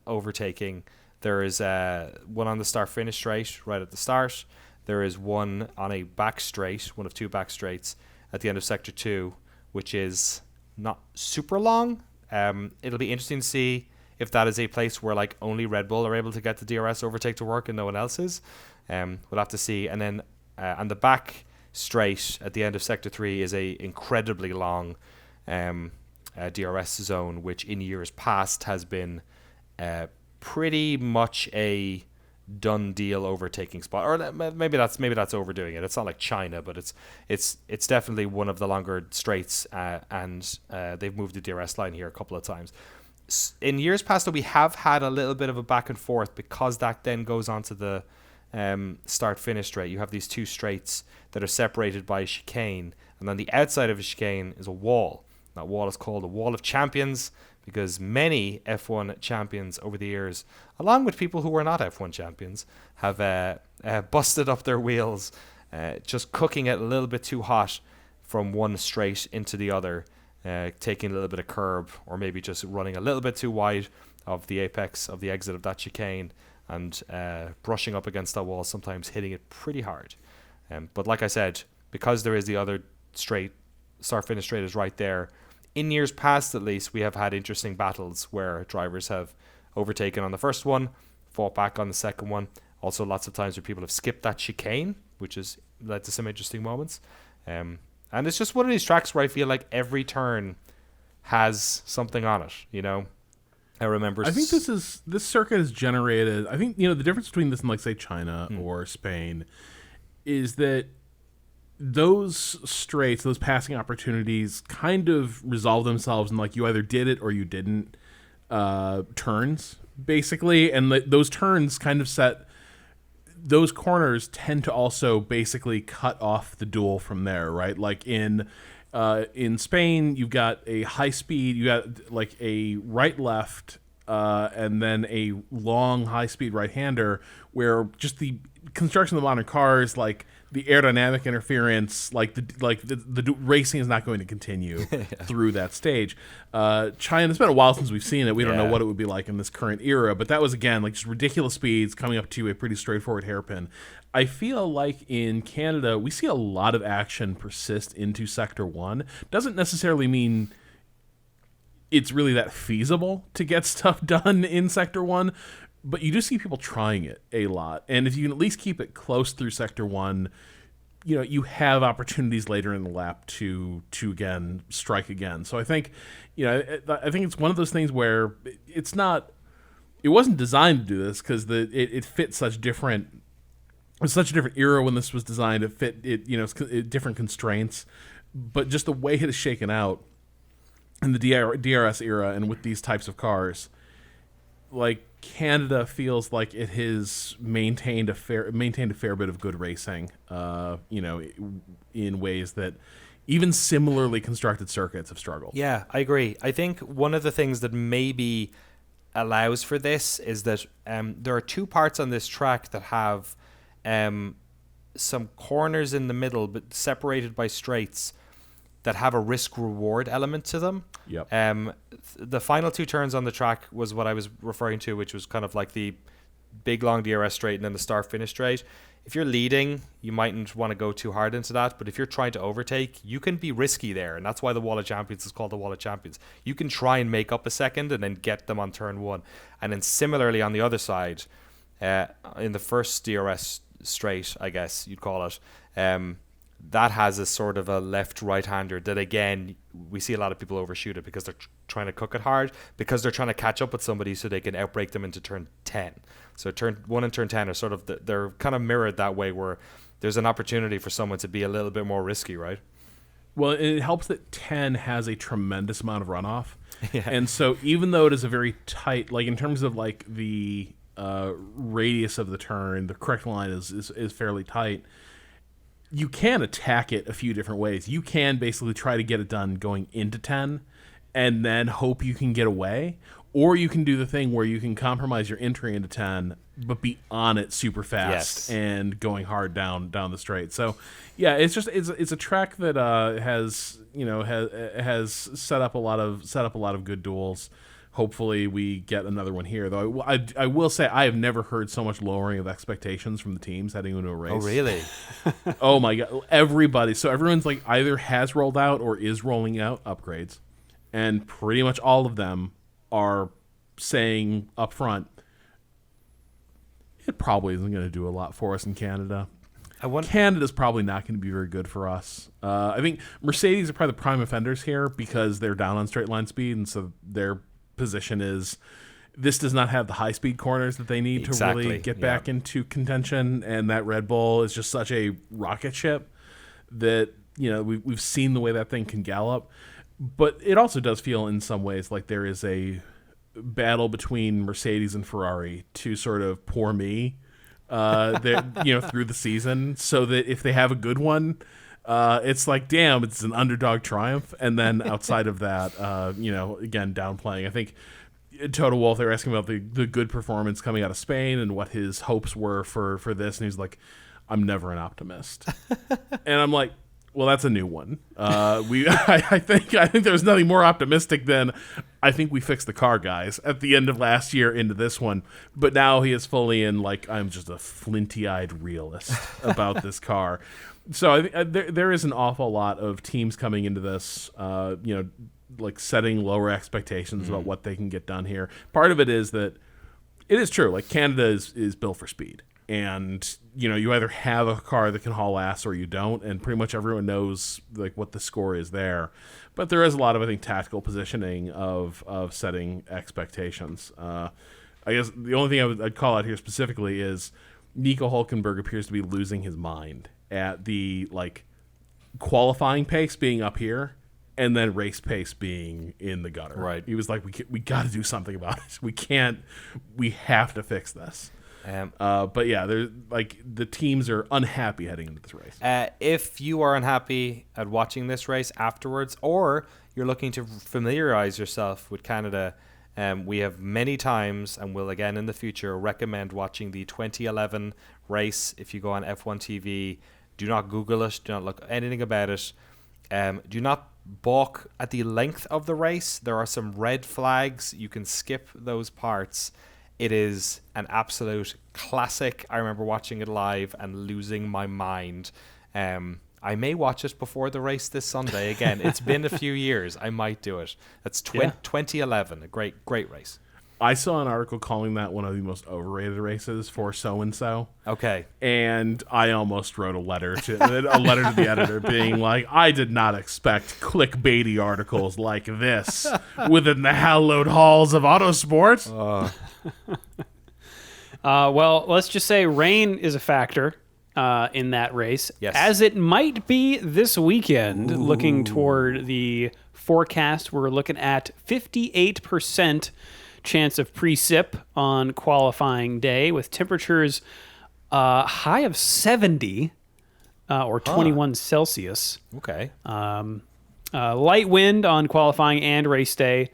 overtaking. There is one on the start-finish straight right at the start. There is one on a back straight, one of 2 back straights at the end of Sector 2, which is not super long. It'll be interesting to see if that is a place where only Red Bull are able to get the DRS overtake to work and no one else is. We'll have to see. And then on the back straight at the end of Sector 3 is a incredibly long DRS zone, which in years past has been pretty much a done deal overtaking spot. Or maybe that's overdoing it. It's not like China, but it's definitely one of the longer straights, and they've moved the DRS line here a couple of times. In years past, though, we have had a little bit of a back and forth, because that then goes on to the start-finish straight. You have these 2 straights that are separated by a chicane, and on the outside of a chicane is a wall. That wall is called a Wall of Champions, because many F1 champions over the years, along with people who were not F1 champions, have busted up their wheels, just cooking it a little bit too hot from one straight into the other, taking a little bit of curb, or maybe just running a little bit too wide of the apex of the exit of that chicane, and brushing up against that wall, sometimes hitting it pretty hard. But like I said, because there is the other straight, start-finish straight is right there, in years past at least, we have had interesting battles where drivers have overtaken on the first one, fought back on the second one. Also lots of times where people have skipped that chicane, which has led to some interesting moments. And it's just one of these tracks where I feel like every turn has something on it, I remember. I think this circuit has generated. I think the difference between this and like say China or Spain is that those straights, those passing opportunities, kind of resolve themselves in like you either did it or you didn't turns basically, and those turns kind of set. Those corners tend to also basically cut off the duel from there, right? Like in Spain, you've got a high speed, you got like a right-left, and then a long high-speed right-hander, where just the construction of the modern cars, like the aerodynamic interference, like the racing is not going to continue through that stage. China, it's been a while since we've seen it. We don't know what it would be like in this current era, but that was again like just ridiculous speeds coming up to a pretty straightforward hairpin. I feel like in Canada, we see a lot of action persist into Sector 1. Doesn't necessarily mean it's really that feasible to get stuff done in Sector 1, but you do see people trying it a lot. And if you can at least keep it close through Sector 1, you have opportunities later in the lap to again strike again. So I think, I think it's one of those things where it wasn't designed to do this because it fit such different. It was such a different era when this was designed. It fit different constraints, but just the way it is shaken out in the DRS era and with these types of cars, like Canada feels like it has maintained a fair bit of good racing, in ways that even similarly constructed circuits have struggled. Yeah, I agree. I think one of the things that maybe allows for this is that there are two parts on this track that have some corners in the middle, but separated by straights that have a risk-reward element to them. Yep. The final two turns on the track was what I was referring to, which was kind of like the big long DRS straight and then the start-finish straight. If you're leading, you mightn't want to go too hard into that, but if you're trying to overtake, you can be risky there, and that's why the Wall of Champions is called the Wall of Champions. You can try and make up a second and then get them on turn one. And then similarly on the other side, in the first DRS straight, I guess you'd call it, that has a sort of a left-right-hander that, again, we see a lot of people overshoot it because they're trying to cook it hard, because they're trying to catch up with somebody so they can outbrake them into turn 10. So turn 1 and turn 10 are sort of, they're kind of mirrored that way, where there's an opportunity for someone to be a little bit more risky, right? Well, it helps that 10 has a tremendous amount of runoff. Yeah. And so even though it is a very tight, like in terms of like the radius of the turn, the correct line is fairly tight. You can attack it a few different ways. You can basically try to get it done going into 10 and then hope you can get away. Or you can do the thing where you can compromise your entry into 10 but be on it super fast and going hard down the straight. So, yeah, it's a track that has set up a lot of good duels. Hopefully we get another one here, though. I will say I have never heard so much lowering of expectations from the teams heading into a race. Oh, really? Oh, my God. Everybody. So everyone's like either has rolled out or is rolling out upgrades. And pretty much all of them are saying up front, it probably isn't going to do a lot for us in Canada. Canada's probably not going to be very good for us. I think Mercedes are probably the prime offenders here because they're down on straight line speed, and so their position is this does not have the high speed corners that they need to really get back into contention, and that Red Bull is just such a rocket ship that we've seen the way that thing can gallop. But it also does feel in some ways like there is a battle between Mercedes and Ferrari to sort of pour me through the season, so that if they have a good one, it's like, damn, it's an underdog triumph. And then outside of that, again, downplaying. I think Toto Wolff, they were asking about the good performance coming out of Spain and what his hopes were for this. And he's like, I'm never an optimist. And I'm like, well, that's a new one. I think there's nothing more optimistic than I think we fixed the car, guys, at the end of last year into this one. But now he is fully in, like, I'm just a flinty-eyed realist about this car. So there is an awful lot of teams coming into this, like setting lower expectations about what they can get done here. Part of it is that It is true. Like, Canada is built for speed. And, you either have a car that can haul ass or you don't, and pretty much everyone knows like what the score is there. But there is a lot of, I think, tactical positioning of setting expectations. I guess the only thing I'd call out here specifically is Nico Hülkenberg appears to be losing his mind at the like qualifying pace being up here and then race pace being in the gutter. Right. He was like, we got to do something about it. We have to fix this. But yeah, the teams are unhappy heading into this race. If you are unhappy at watching this race afterwards, or you're looking to familiarize yourself with Canada, we have many times, and will again in the future, recommend watching the 2011 race. If you go on F1 TV, do not Google it, do not look anything about it. Do not balk at the length of the race. There are some red flags. You can skip those parts. It is an absolute classic. I remember watching it live and losing my mind. I may watch it before the race this Sunday again. It's been a few years. I might do it. That's 2011, a great race. I saw an article calling that one of the most overrated races for so-and-so. Okay. And I almost wrote a letter to the editor being like, I did not expect clickbaity articles like this within the hallowed halls of autosport. Well, let's just say rain is a factor in that race. Yes. As it might be this weekend. Ooh. Looking toward the forecast, we're looking at 58% chance of precip on qualifying day with temperatures high of 70 or 21 Celsius. Okay. Light wind on qualifying and race day.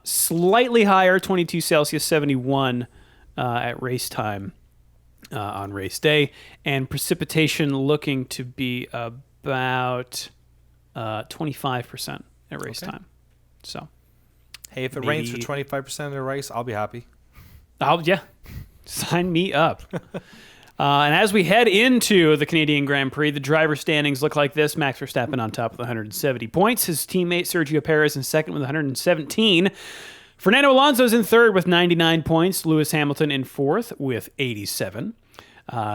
Slightly higher, 22 Celsius, 71 at race time on race day. And precipitation looking to be about 25% at race time. So, hey, if it rains for 25% of the race, I'll be happy. Yeah. Sign me up. And as we head into the Canadian Grand Prix, the driver standings look like this. Max Verstappen on top with 170 points. His teammate Sergio Perez in second with 117. Fernando Alonso's in third with 99 points. Lewis Hamilton in fourth with 87.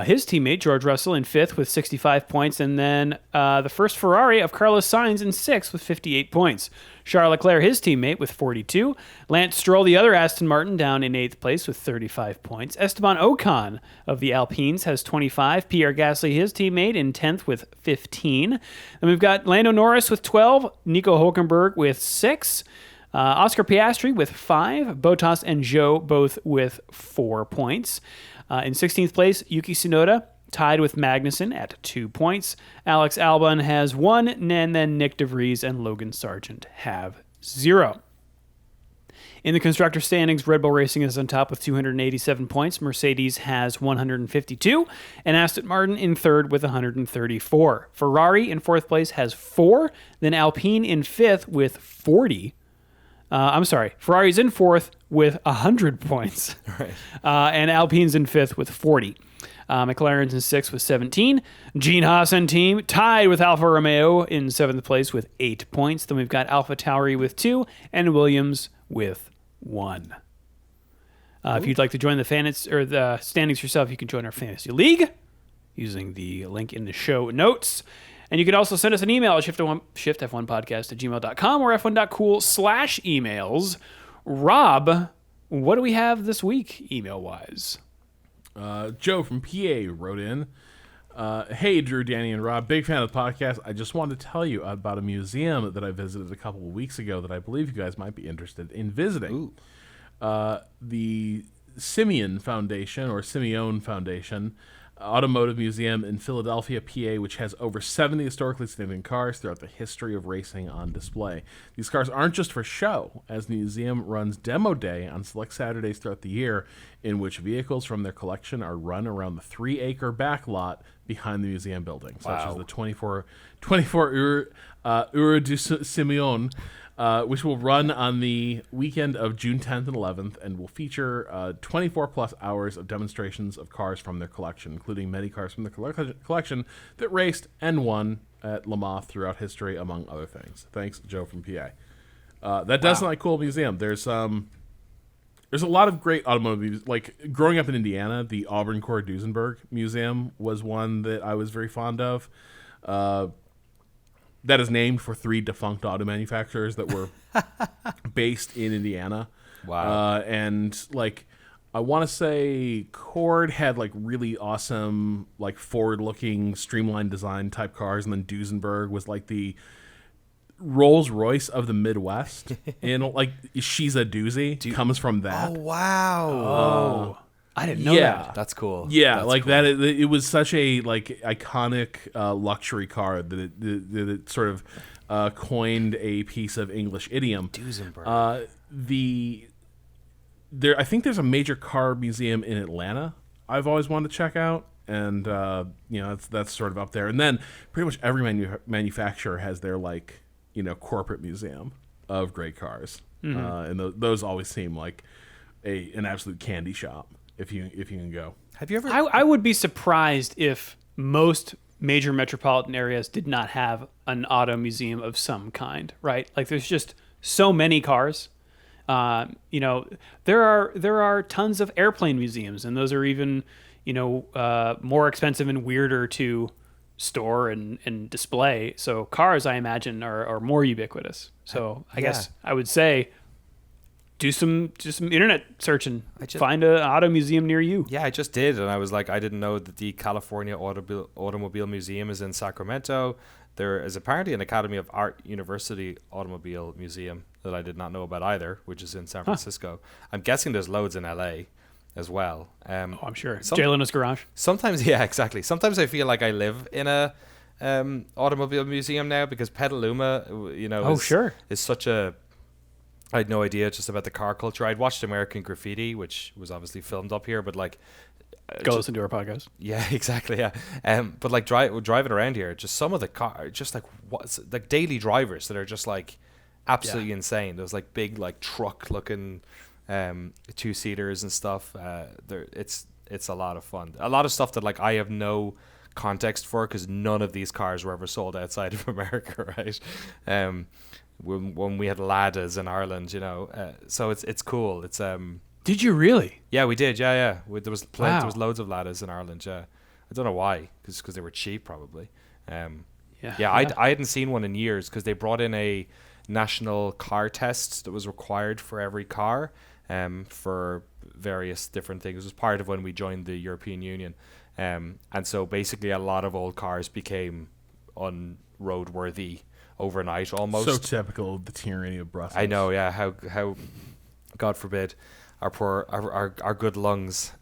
His teammate George Russell in fifth with 65 points. And then the first Ferrari of Carlos Sainz in sixth with 58 points. Charles Leclerc, his teammate, with 42. Lance Stroll, the other Aston Martin, down in 8th place with 35 points. Esteban Ocon of the Alpines has 25. Pierre Gasly, his teammate, in 10th with 15. Then we've got Lando Norris with 12. Nico Hülkenberg with 6. Oscar Piastri with 5. Bottas and Zhou both with 4 points. In 16th place, Yuki Tsunoda, tied with Magnussen at 2 points. Alex Albon has 1, and then Nick DeVries and Logan Sargent have 0. In the constructor standings, Red Bull Racing is on top with 287 points. Mercedes has 152, and Aston Martin in third with 134. Ferrari in fourth place has 4, then Alpine in fifth with 40. Ferrari's in fourth with 100 points. Right. And Alpine's in fifth with 40. McLaren's in sixth with 17. Gene Haas and team tied with Alfa Romeo in seventh place with 8 points. Then we've got Alfa Tauri with 2 and Williams with 1. If you'd like to join the standings yourself, you can join our fantasy league using the link in the show notes. And you can also send us an email at shiftf1podcast@gmail.com or f1.cool/emails. Rob, what do we have this week, email-wise? Joe from PA wrote in, hey, Drew, Danny, and Rob, big fan of the podcast. I just wanted to tell you about a museum that I visited a couple of weeks ago that I believe you guys might be interested in visiting. The Simeon Foundation Automotive Museum in Philadelphia, PA, which has over 70 historically significant cars throughout the history of racing on display. These cars aren't just for show, as the museum runs demo day on select Saturdays throughout the year, in which vehicles from their collection are run around the 3-acre back lot behind the museum building, such as the 24 Euro du Simeon, which will run on the weekend of June 10th and 11th and will feature 24-plus hours of demonstrations of cars from their collection, including many cars from the collection that raced and won at Le Mans throughout history, among other things. Thanks, Joe from PA. That does sound like a cool museum. There's There's a lot of great automobiles. Like growing up in Indiana, the Auburn Core Duesenberg Museum was one that I was very fond of. That is named for 3 defunct auto manufacturers that were based in Indiana. Wow. And like, I want to say Cord had like really awesome, like forward-looking, streamlined design type cars, and then Duesenberg was like the Rolls Royce of the Midwest. And like, she's a doozy comes from that. Oh wow. Oh, I didn't know yeah. that. That's cool. Yeah, That's like cool. that. It was such a like iconic luxury car that it sort of coined a piece of English idiom. Duesenberg. I think there's a major car museum in Atlanta I've always wanted to check out, and that's sort of up there. And then pretty much every manufacturer has their like corporate museum of great cars, and those always seem like an absolute candy shop if you can go. Have you ever? I would be surprised if most major metropolitan areas did not have an auto museum of some kind, right? Like there's just so many cars. There are tons of airplane museums, and those are even, more expensive and weirder to store and display. So cars, I imagine, are more ubiquitous. So I guess I would say do some internet searching. Find an auto museum near you. Yeah, I just did, and I was like, I didn't know that the California Automobile Museum is in Sacramento. There is apparently an Academy of Art University Automobile Museum that I did not know about either, which is in San Francisco. I'm guessing there's loads in LA as well. I'm sure. Jay Leno's garage. Sometimes, yeah, exactly. Sometimes I feel like I live in a automobile museum now because Petaluma, is such a. I had no idea just about the car culture. I'd watched American Graffiti, which was obviously filmed up here, but like. Go listen to our podcast. Yeah, exactly. Yeah, but like driving around here, just some of the car, just like like daily drivers that are just like absolutely insane. Those like big like truck looking 2-seaters and stuff. It's a lot of fun. A lot of stuff that like I have no context for because none of these cars were ever sold outside of America, right? When we had Ladas in Ireland, so it's cool. It's Did you really? Yeah, we did. Yeah. There was loads of Ladas in Ireland. Yeah, I don't know why, because they were cheap probably. I hadn't seen one in years because they brought in a national car test that was required for every car, for various different things. It was part of when we joined the European Union, and so basically a lot of old cars became unroadworthy overnight almost. So typical of the tyranny of Brussels. I know. Yeah. How God forbid. Our good lungs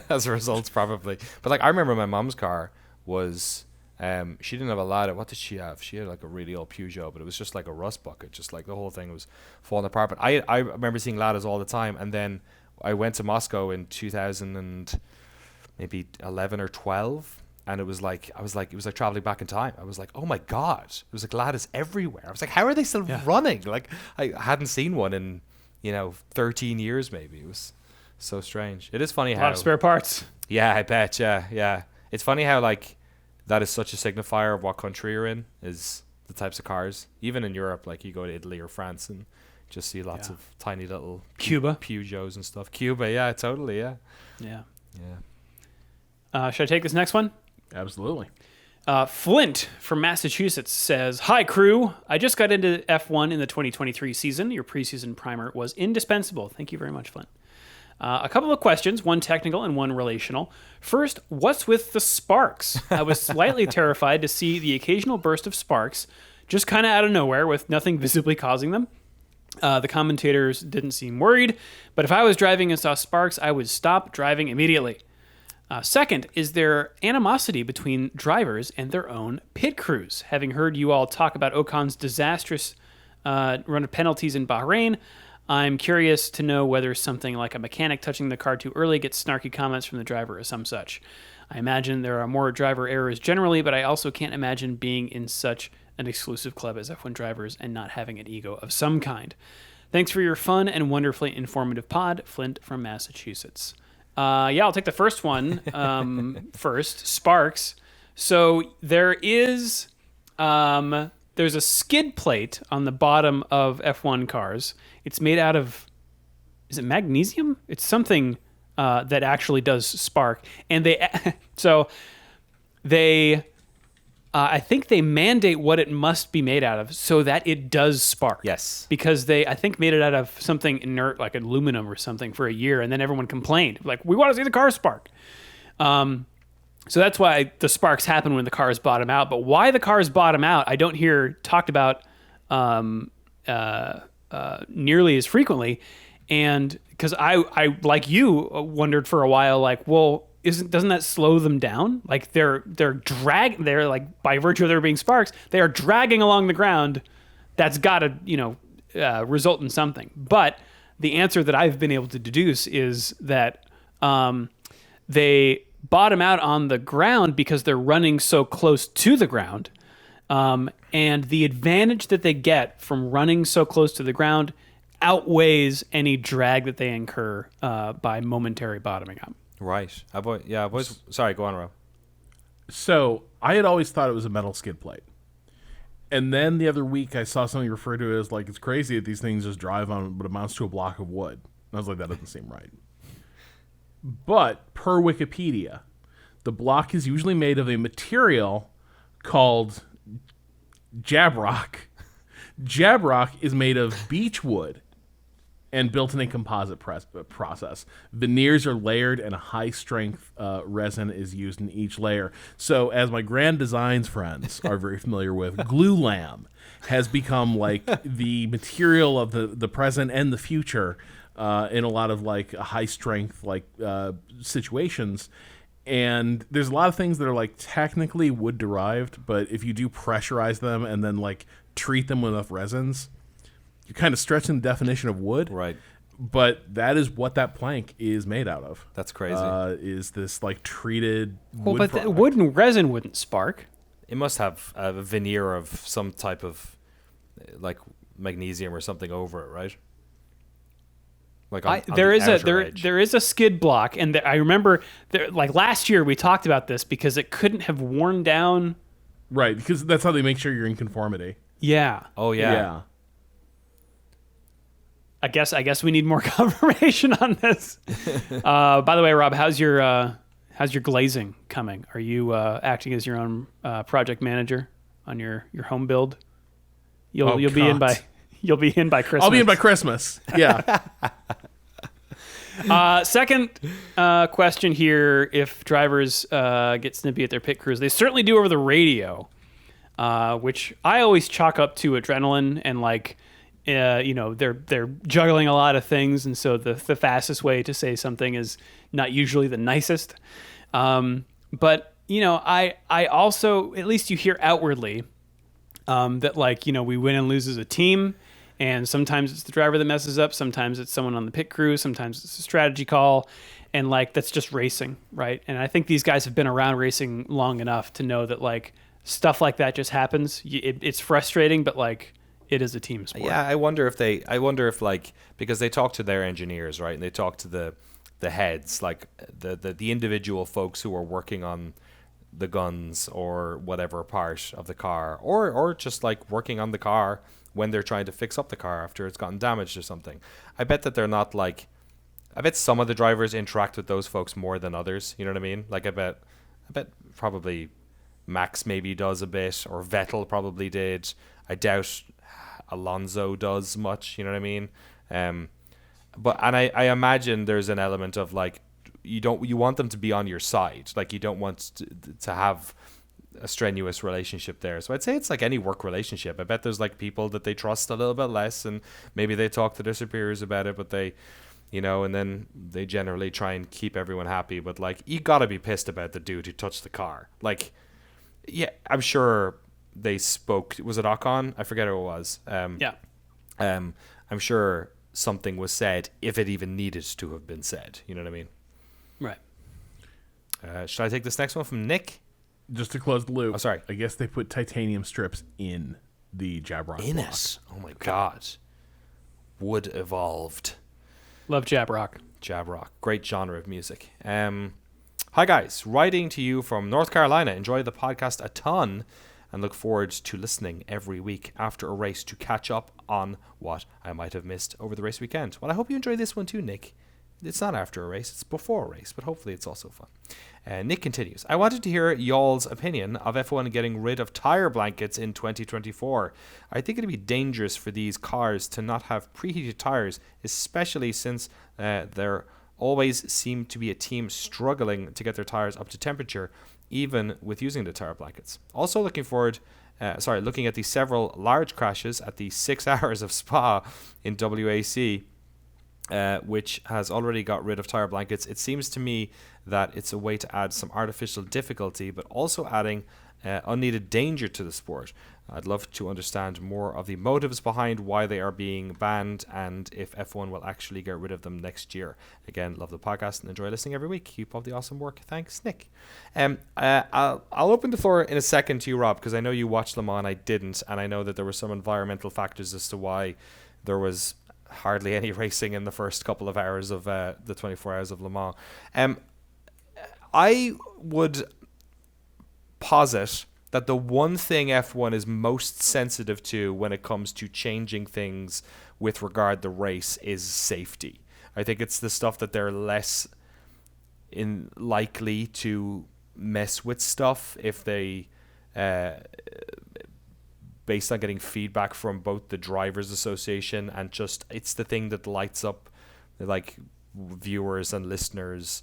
as a result probably. But like I remember my mom's car was she didn't have a Lada. What did she have? She had like a really old Peugeot, but it was just like a rust bucket, just like the whole thing was falling apart. But I remember seeing Ladas all the time, and then I went to Moscow in 2000 and maybe 11 or 12, and it was like traveling back in time. I was like, oh my god, it was like Ladas everywhere. I was like, how are they still running? Like I hadn't seen one in 13 years maybe. It was so strange. It is funny how a lot of spare parts. Yeah, I bet. Yeah. It's funny how like that is such a signifier of what country you're in, is the types of cars. Even in Europe, like you go to Italy or France and just see lots of tiny little Cuba Peugeots and stuff. Cuba, yeah, totally, yeah. Should I take this next one? Absolutely. Flint from Massachusetts says, "Hi, crew. I just got into F1 in the 2023 season. Your preseason primer was indispensable." Thank you very much, Flint. A couple of questions, one technical and one relational. First, what's with the sparks? I was slightly terrified to see the occasional burst of sparks, just kind of out of nowhere with nothing visibly causing them. The commentators didn't seem worried, but if I was driving and saw sparks, I would stop driving immediately. Second, is there animosity between drivers and their own pit crews? Having heard you all talk about Ocon's disastrous run of penalties in Bahrain, I'm curious to know whether something like a mechanic touching the car too early gets snarky comments from the driver or some such. I imagine there are more driver errors generally, but I also can't imagine being in such an exclusive club as F1 drivers and not having an ego of some kind. Thanks for your fun and wonderfully informative pod, Flint from Massachusetts. I'll take the first one first. Sparks. So there's a skid plate on the bottom of F1 cars. It's made out of is it magnesium? It's something that actually does spark. And I think they mandate what it must be made out of so that it does spark. Yes. Because they, I think, made it out of something inert like aluminum or something for a year, and then everyone complained. Like, we want to see the car spark. So that's why the sparks happen when the cars bottom out. But why the cars bottom out, I don't hear talked about nearly as frequently. And because I like you wondered for a while, like, well, doesn't that slow them down? Like they're like, by virtue of there being sparks, they are dragging along the ground. That's got to result in something. But the answer that I've been able to deduce is that they bottom out on the ground because they're running so close to the ground. And the advantage that they get from running so close to the ground outweighs any drag that they incur by momentary bottoming out. Right. Sorry, go on, Rob. So I had always thought it was a metal skid plate. And then the other week I saw something refer to it as like, it's crazy that these things just drive on what amounts to a block of wood. And I was like, that doesn't seem right. But per Wikipedia, the block is usually made of a material called jabrock. Jabrock is made of beech wood and built in a composite process. Veneers are layered and a high-strength resin is used in each layer. So, as my Grand Designs friends are very familiar with, Glue-Lam has become like the material of the present and the future in a lot of like high-strength situations. And there's a lot of things that are like technically wood-derived, but if you do pressurize them and then like treat them with enough resins, you're kind of stretching the definition of wood. Right. But that is what that plank is made out of. That's crazy. Is this like treated wood But product. wood and resin wouldn't spark. It must have a veneer of some type of like magnesium or something over it, right? Like there is a skid block, and I remember like last year we talked about this because it couldn't have worn down. Right, because that's how they make sure you're in conformity. Yeah. Oh yeah. I guess we need more confirmation on this. By the way, Rob, how's your glazing coming? Are you acting as your own project manager on your home build? You'll be in by Christmas. I'll be in by Christmas. Yeah. Second question here: if drivers get snippy at their pit crews, they certainly do over the radio, which I always chalk up to adrenaline and like. They're juggling a lot of things, and so the fastest way to say something is not usually the nicest. But I also, at least you hear outwardly, that like we win and lose as a team, and sometimes it's the driver that messes up, sometimes it's someone on the pit crew, sometimes it's a strategy call, and like that's just racing, right? And I think these guys have been around racing long enough to know that like stuff like that just happens. It's frustrating, but like. It is a team sport. Yeah, I wonder if like, because they talk to their engineers, right? And they talk to the heads, like the individual folks who are working on the guns or whatever part of the car, or just like working on the car when they're trying to fix up the car after it's gotten damaged or something. I bet that they're not like, I bet some of the drivers interact with those folks more than others. You know what I mean? Like I bet probably Max maybe does a bit, or Vettel probably did. I doubt Alonso does much, you know what I mean? But I imagine there's an element of like you want them to be on your side, like you don't want to have a strenuous relationship there. So I'd say it's like any work relationship. I bet there's like people that they trust a little bit less, and maybe they talk to their superiors about it, but they, and then they generally try and keep everyone happy. But like you gotta be pissed about the dude who touched the car. Like, yeah, I'm sure. They spoke. Was it Ocon? I forget who it was. Yeah. I'm sure something was said, if it even needed to have been said. You know what I mean? Right. Should I take this next one from Nick? Just to close the loop. Oh, sorry. I guess they put titanium strips in the Jabrock In block. it. Oh my God. Wood evolved. Love Jabrock. Jabrock. Great genre of music. Hi guys. Writing to you from North Carolina. Enjoy the podcast a ton. and look forward to listening every week after a race to catch up on what I might have missed over the race weekend. Well, I hope you enjoyed this one too, Nick. It's not after a race, it's before a race, but hopefully it's also fun. Nick continues, I wanted to hear y'all's opinion of F1 getting rid of tire blankets in 2024. I think it'd be dangerous for these cars to not have preheated tires, especially since there always seem to be a team struggling to get their tires up to temperature, even with using the tire blankets. Also looking at the several large crashes at the 6 hours of Spa in WAC, which has already got rid of tire blankets. It seems to me that it's a way to add some artificial difficulty, but also adding unneeded danger to the sport. I'd love to understand more of the motives behind why they are being banned and if F1 will actually get rid of them next year. Again, love the podcast and enjoy listening every week. Keep up the awesome work. Thanks, Nick. I'll open the floor in a second to you, Rob, because I know you watched Le Mans. I didn't, and I know that there were some environmental factors as to why there was hardly any racing in the first couple of hours of the 24 hours of Le Mans. I would posit that the one thing F1 is most sensitive to when it comes to changing things with regard to the race is safety. I think it's the stuff that they're less likely to mess with stuff if they based on getting feedback from both the Drivers Association and just it's the thing that lights up like viewers and listeners.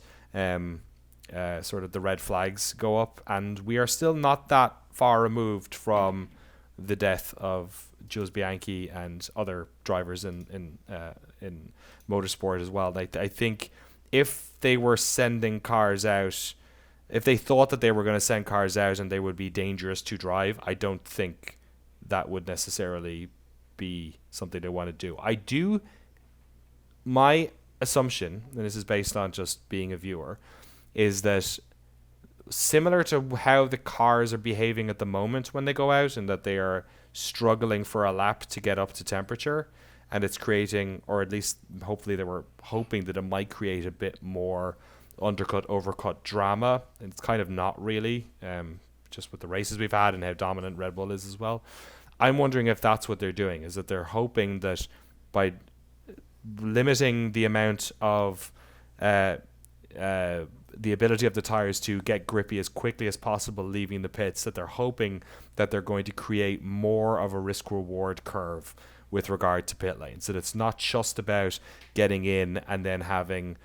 Sort of the red flags go up, and we are still not that far removed from the death of Jules Bianchi and other drivers in motorsport as well. I think if they were sending cars out, if they thought that they were going to send cars out and they would be dangerous to drive, I don't think that would necessarily be something they want to do. My assumption, and this is based on just being a viewer, is that similar to how the cars are behaving at the moment when they go out and that they are struggling for a lap to get up to temperature, and it's creating, or at least hopefully they were hoping that it might create a bit more undercut, overcut drama. And it's kind of not really, just with the races we've had and how dominant Red Bull is as well. I'm wondering if that's what they're doing, is that they're hoping that by limiting the amount of the ability of the tires to get grippy as quickly as possible leaving the pits, that they're hoping that they're going to create more of a risk-reward curve with regard to pit lanes. That it's not just about getting in and then having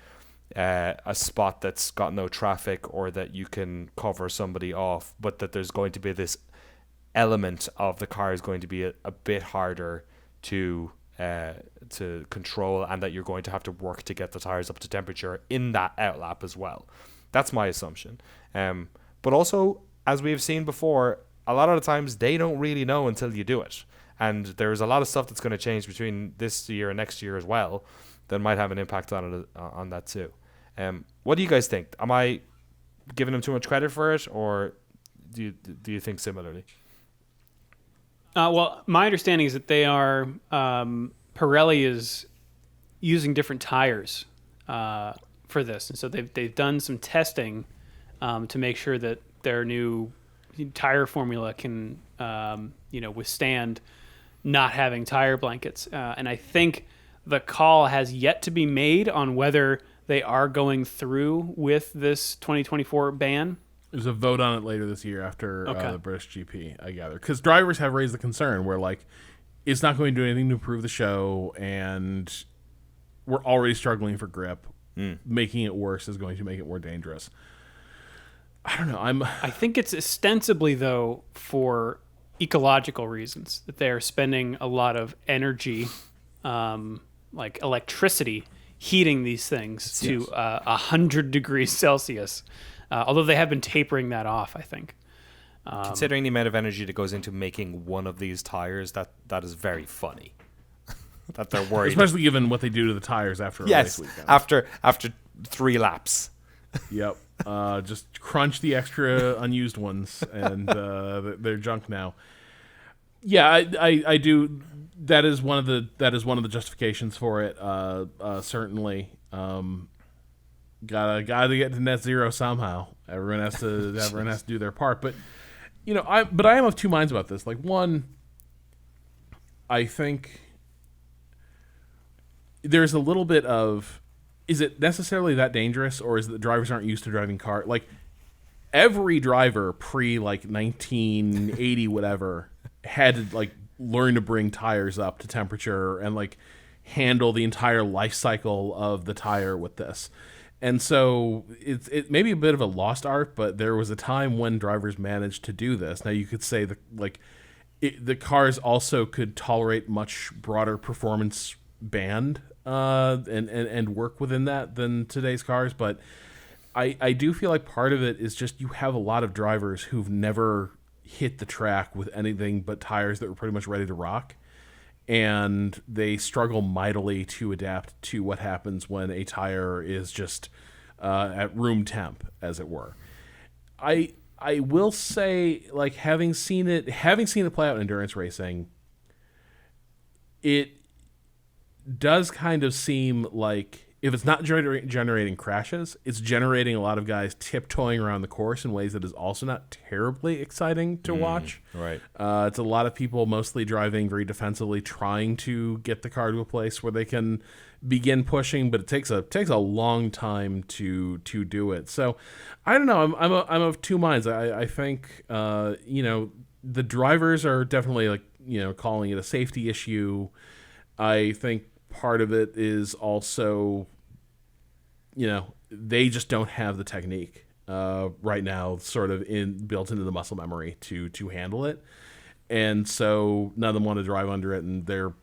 a spot that's got no traffic or that you can cover somebody off, but that there's going to be this element of the car is going to be a bit harder to control, and that you're going to have to work to get the tires up to temperature in that outlap as well. That's my assumption. But also, as we've seen before, a lot of the times they don't really know until you do it. And there's a lot of stuff that's going to change between this year and next year as well that might have an impact on that too. What do you guys think? Am I giving them too much credit for it, or do you think similarly? Well, my understanding is that they are Pirelli is using different tires for this, and so they've done some testing to make sure that their new tire formula can withstand not having tire blankets. And I think the call has yet to be made on whether they are going through with this 2024 ban. There's a vote on it later this year after the British GP, I gather. Because drivers have raised the concern where, like, it's not going to do anything to improve the show, and we're already struggling for grip. Making it worse is going to make it more dangerous. I don't know. I think it's ostensibly, though, for ecological reasons, that they're spending a lot of energy, like electricity, heating these things to 100 degrees Celsius. Although they have been tapering that off, I think. Considering the amount of energy that goes into making one of these tires, that is very funny. That they're worried, especially given what they do to the tires after a race weekend. after 3 laps. Yep. Just crunch the extra unused ones, and they're junk now. Yeah, I do. That is one of the justifications for it. Certainly. Gotta get to net zero somehow. Everyone has to do their part. But But I am of two minds about this. Like, one, I think there's a little bit of, is it necessarily that dangerous, or is it that drivers aren't used to driving car? Like, every driver pre like 1980 whatever had to like learn to bring tires up to temperature and like handle the entire life cycle of the tire with this. And so it may be a bit of a lost art, but there was a time when drivers managed to do this. Now you could say that the cars also could tolerate much broader performance band and work within that than today's cars. But I do feel like part of it is just you have a lot of drivers who've never hit the track with anything but tires that were pretty much ready to rock. And they struggle mightily to adapt to what happens when a tire is just at room temp, as it were. I will say, like, having seen it play out in endurance racing, it does kind of seem like if it's not generating crashes, it's generating a lot of guys tiptoeing around the course in ways that is also not terribly exciting to watch. Right. It's a lot of people mostly driving very defensively, trying to get the car to a place where they can begin pushing, but it takes a long time to do it. So I don't know. I'm of two minds. I think the drivers are definitely calling it a safety issue. I think part of it is also, they just don't have the technique right now, sort of built into the muscle memory to handle it, and so none of them want to drive under it, and they're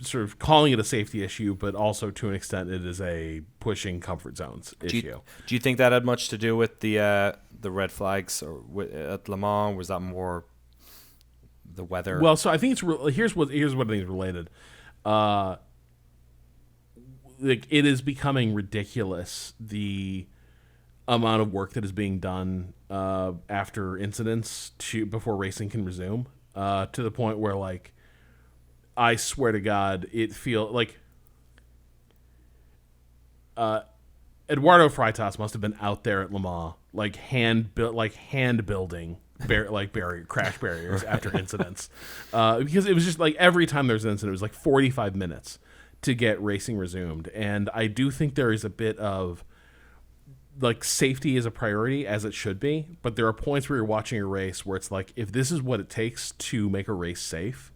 sort of calling it a safety issue, but also to an extent it is a pushing comfort zones issue. Do you think that had much to do with the red flags at Le Mans? Was that more the weather? Well, so I think here's what I think is related. It is becoming ridiculous, the amount of work that is being done after incidents before racing can resume, to the point where, like, I swear to God, it feels like Eduardo Freitas must have been out there at Le Mans, hand building crash barriers after incidents, because it was just like every time there's an incident, it was like 45 minutes to get racing resumed. And I do think there is a bit of, like, safety is a priority, as it should be, but there are points where you're watching a race where it's like, if this is what it takes to make a race safe,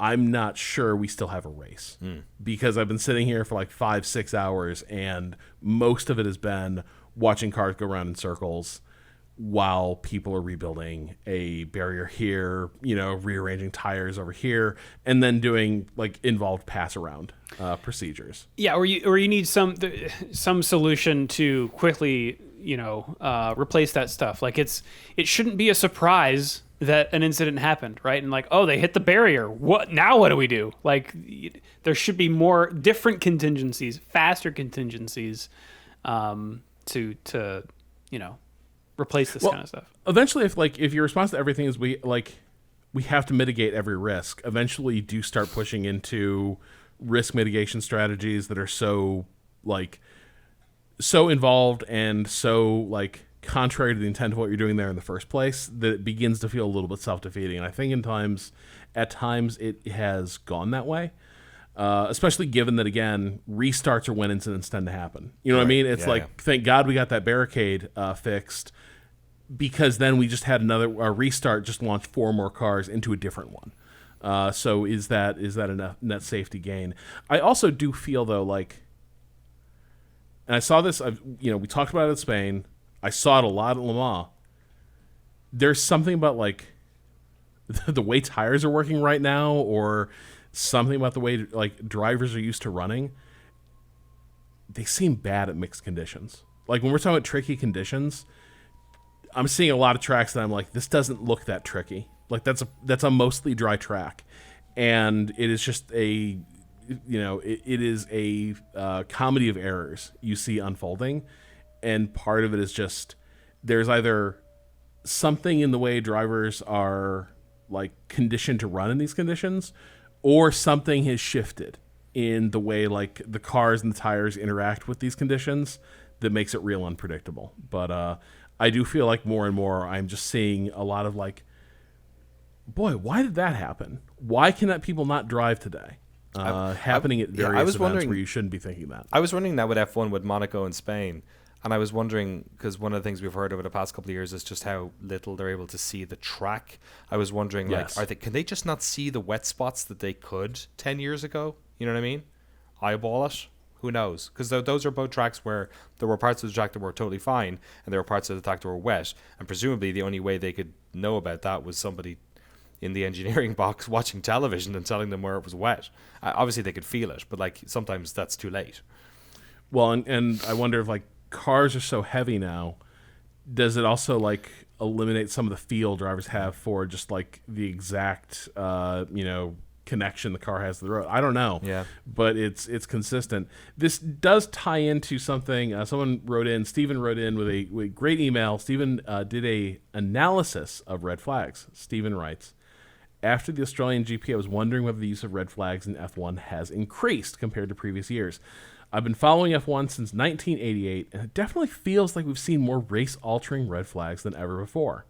I'm not sure we still have a race. Because I've been sitting here for like 5-6 hours, and most of it has been watching cars go around in circles while people are rebuilding a barrier here, rearranging tires over here, and then doing like involved pass around procedures. Yeah, or you need some solution to quickly, replace that stuff. Like, it shouldn't be a surprise that an incident happened, right? And like, oh, they hit the barrier. What do we do? Like, there should be more different contingencies, faster contingencies, to replace this kind of stuff. Eventually, if your response to everything is we have to mitigate every risk, eventually you do start pushing into risk mitigation strategies that are so involved and so contrary to the intent of what you're doing there in the first place, that it begins to feel a little bit self-defeating. And I think at times it has gone that way. Especially given that, again, restarts are when incidents tend to happen. You know what I mean? It's thank God we got that barricade fixed, because then we just had a restart, just launched 4 more cars into a different one. So is that a net safety gain? I also do feel, though, and I saw this, we talked about it in Spain. I saw it a lot at Le Mans. There's something about, the way tires are working right now, or something about the way drivers are used to running. They seem bad at mixed conditions. When we're talking about tricky conditions, I'm seeing a lot of tracks that I'm like, this doesn't look that tricky. That's a mostly dry track, and it is just it is a comedy of errors you see unfolding, and part of it is just there's either something in the way drivers are conditioned to run in these conditions, or something has shifted in the way the cars and the tires interact with these conditions that makes it real unpredictable. But I do feel like more and more I'm just seeing a lot of like, boy, why did that happen? Why can that people not drive today? Happening at various events where you shouldn't be thinking that. I was wondering that with F1 with Monaco and Spain. And I was wondering, because one of the things we've heard over the past couple of years is just how little they're able to see the track. I was wondering, Yes. can they just not see the wet spots that they could 10 years ago? You know what I mean? Eyeball it? Who knows? Because those are both tracks where there were parts of the track that were totally fine, and there were parts of the track that were wet. And presumably the only way they could know about that was somebody in the engineering box watching television and telling them where it was wet. Obviously they could feel it, but like sometimes that's too late. Well, and I wonder if like cars are so heavy now, does it also like eliminate some of the feel drivers have for just like the exact connection the car has to the road? I don't know. Yeah. But it's consistent. This does tie into something. Someone wrote in. Stephen wrote in with a great email. Stephen did a analysis of red flags. Stephen writes, after the Australian GP, I was wondering whether the use of red flags in F1 has increased compared to previous years. I've been following F1 since 1988, and it definitely feels like we've seen more race-altering red flags than ever before.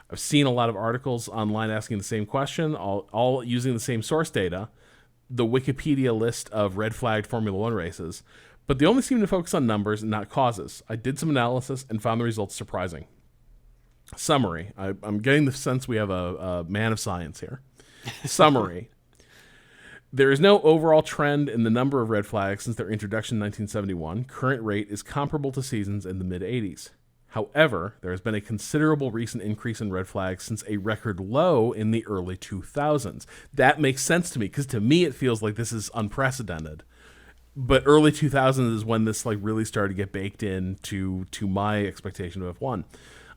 I've seen a lot of articles online asking the same question, all using the same source data, the Wikipedia list of red-flagged Formula One races, but they only seem to focus on numbers and not causes. I did some analysis and found the results surprising. Summary. I'm getting the sense we have a man of science here. Summary. There is no overall trend in the number of red flags since their introduction in 1971. Current rate is comparable to seasons in the mid-'80s. However, there has been a considerable recent increase in red flags since a record low in the early 2000s. That makes sense to me, because to me it feels like this is unprecedented. But early 2000s is when this like really started to get baked in to my expectation of F1.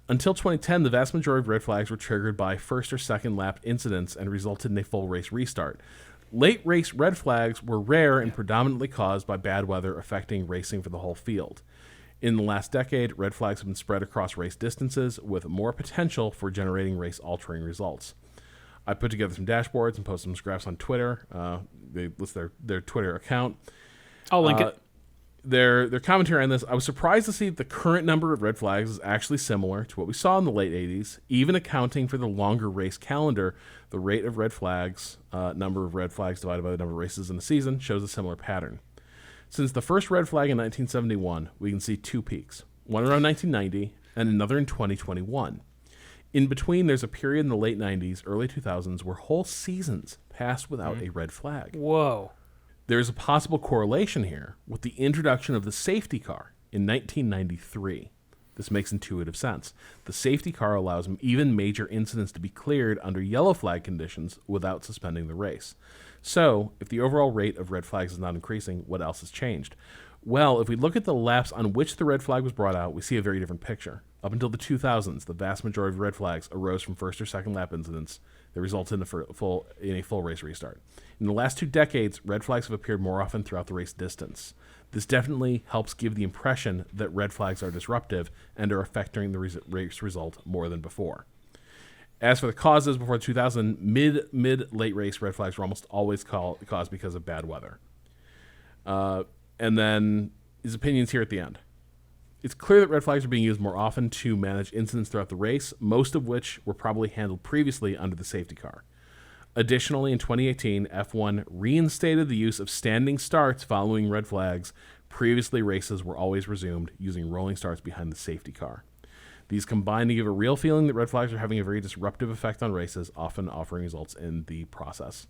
Until 2010, the vast majority of red flags were triggered by first or second lap incidents and resulted in a full race restart. Late race red flags were rare and predominantly caused by bad weather affecting racing for the whole field. In the last decade, red flags have been spread across race distances with more potential for generating race-altering results. I put together some dashboards and posted some graphs on Twitter. They list their Twitter account. I'll link it. Their commentary on this, I was surprised to see that the current number of red flags is actually similar to what we saw in the late 80s. Even accounting for the longer race calendar, the rate of red flags, number of red flags divided by the number of races in a season, shows a similar pattern. Since the first red flag in 1971, we can see two peaks, one around 1990 and another in 2021. In between, there's a period in the late 90s, early 2000s, where whole seasons passed without a red flag. Whoa. There is a possible correlation here with the introduction of the safety car in 1993. This makes intuitive sense. The safety car allows even major incidents to be cleared under yellow flag conditions without suspending the race. So, if the overall rate of red flags is not increasing, what else has changed? Well, if we look at the laps on which the red flag was brought out, we see a very different picture. Up until the 2000s, the vast majority of red flags arose from first or second lap incidents that resulted in a full race restart. In the last 2 decades, red flags have appeared more often throughout the race distance. This definitely helps give the impression that red flags are disruptive and are affecting the race result more than before. As for the causes, before 2000, mid-late race red flags were almost always caused because of bad weather. And then his opinions here at the end. It's clear that red flags are being used more often to manage incidents throughout the race, most of which were probably handled previously under the safety car. Additionally, in 2018, F1 reinstated the use of standing starts following red flags. Previously, races were always resumed using rolling starts behind the safety car. These combine to give a real feeling that red flags are having a very disruptive effect on races, often offering results in the process.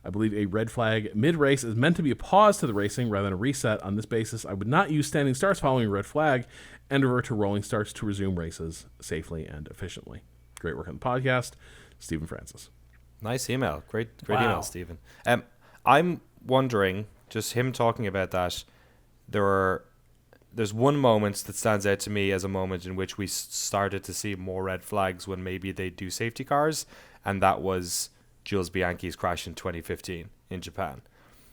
I believe a red flag mid-race is meant to be a pause to the racing rather than a reset. On this basis, I would not use standing starts following a red flag and revert to rolling starts to resume races safely and efficiently. Great work on the podcast, Stephen Francis. Nice email. Great Wow. email, Stephen. I'm wondering, just him talking about that, there's one moment that stands out to me as a moment in which we started to see more red flags when maybe they do safety cars, and that was Jules Bianchi's crash in 2015 in Japan,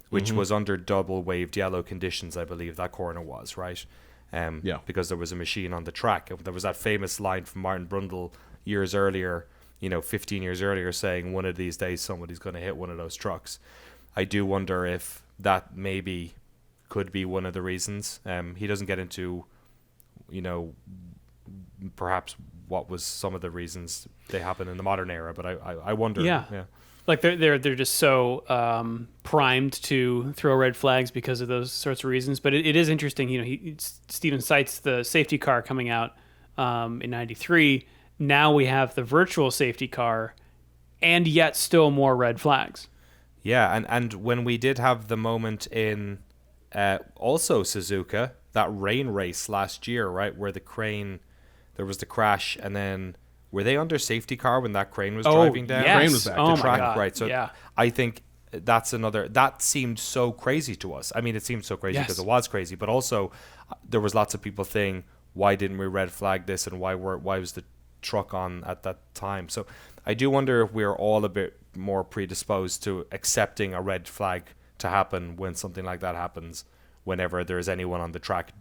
which was under double waved yellow conditions, I believe that corner was, right? Yeah. Because there was a machine on the track. There was that famous line from Martin Brundle years earlier, 15 years earlier, saying one of these days somebody's going to hit one of those trucks. I do wonder if that maybe could be one of the reasons. He doesn't get into, perhaps what was some of the reasons they happen in the modern era. But I wonder. Yeah. Like they're just so primed to throw red flags because of those sorts of reasons. But it is interesting. You know, Steven cites the safety car coming out in '93. Now we have the virtual safety car, and yet still more red flags. Yeah, and when we did have the moment in also Suzuka, that rain race last year, right, where the crane, there was the crash, and then were they under safety car when that crane was driving down? Yes. Crane was back. Oh The my track, God. right? So yeah. I think that's another, that seemed so crazy to us. I mean, it seemed so crazy because Yes. it was crazy, but also there was lots of people saying, why didn't we red flag this, and why was the truck on at that time? So I do wonder if we're all a bit more predisposed to accepting a red flag to happen when something like that happens, whenever there's anyone on the track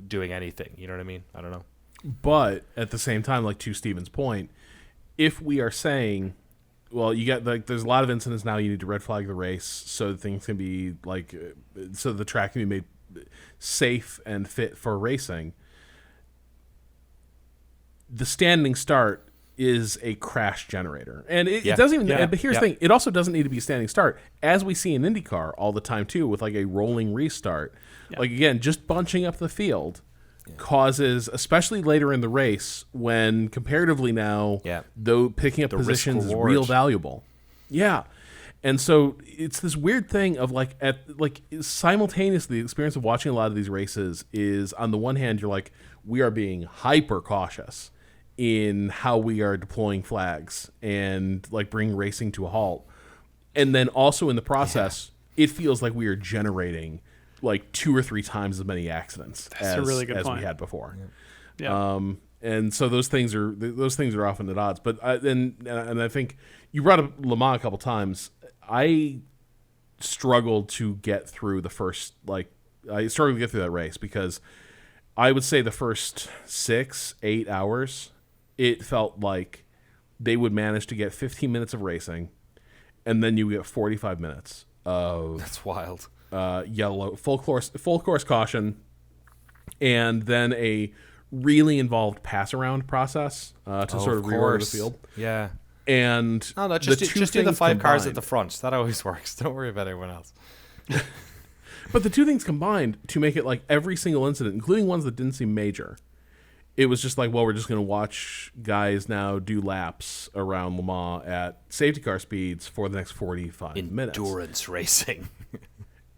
doing anything. You know what I mean? I don't know. But at the same time, like to Steven's point, if we are saying, well, you get like, there's a lot of incidents now you need to red flag the race so that things can be like, so the track can be made safe and fit for racing. The standing start is a crash generator, and it doesn't even. Yeah. But here's the thing: it also doesn't need to be a standing start, as we see in IndyCar all the time too, with like a rolling restart. Yeah. Like again, just bunching up the field causes, especially later in the race, when comparatively now, though picking up The positions is risk-reward. real valuable. Yeah. And so it's this weird thing of like simultaneously the experience of watching a lot of these races is, on the one hand, you're like, we are being hyper cautious in how we are deploying flags and like bringing racing to a halt. And then also in the process, it feels like we are generating like 2 or 3 times as many accidents That's a really good point. we had before. Yeah. And so those things are often at odds. But and I think you brought up Le Mans a couple times. I struggled to get through the first, I struggled to get through that race because I would say the first 6-8 hours, it felt like they would manage to get 15 minutes of racing, and then you get 45 minutes of That's wild. yellow full course caution, and then a really involved pass around process to sort of reorder the field. Yeah. And No, just do the 5 cars at the front. That always works. Don't worry about everyone else. But the two things combined to make it like every single incident, including ones that didn't seem major, it was just like, well, we're just going to watch guys now do laps around Le Mans at safety car speeds for the next 45 minutes. Endurance racing.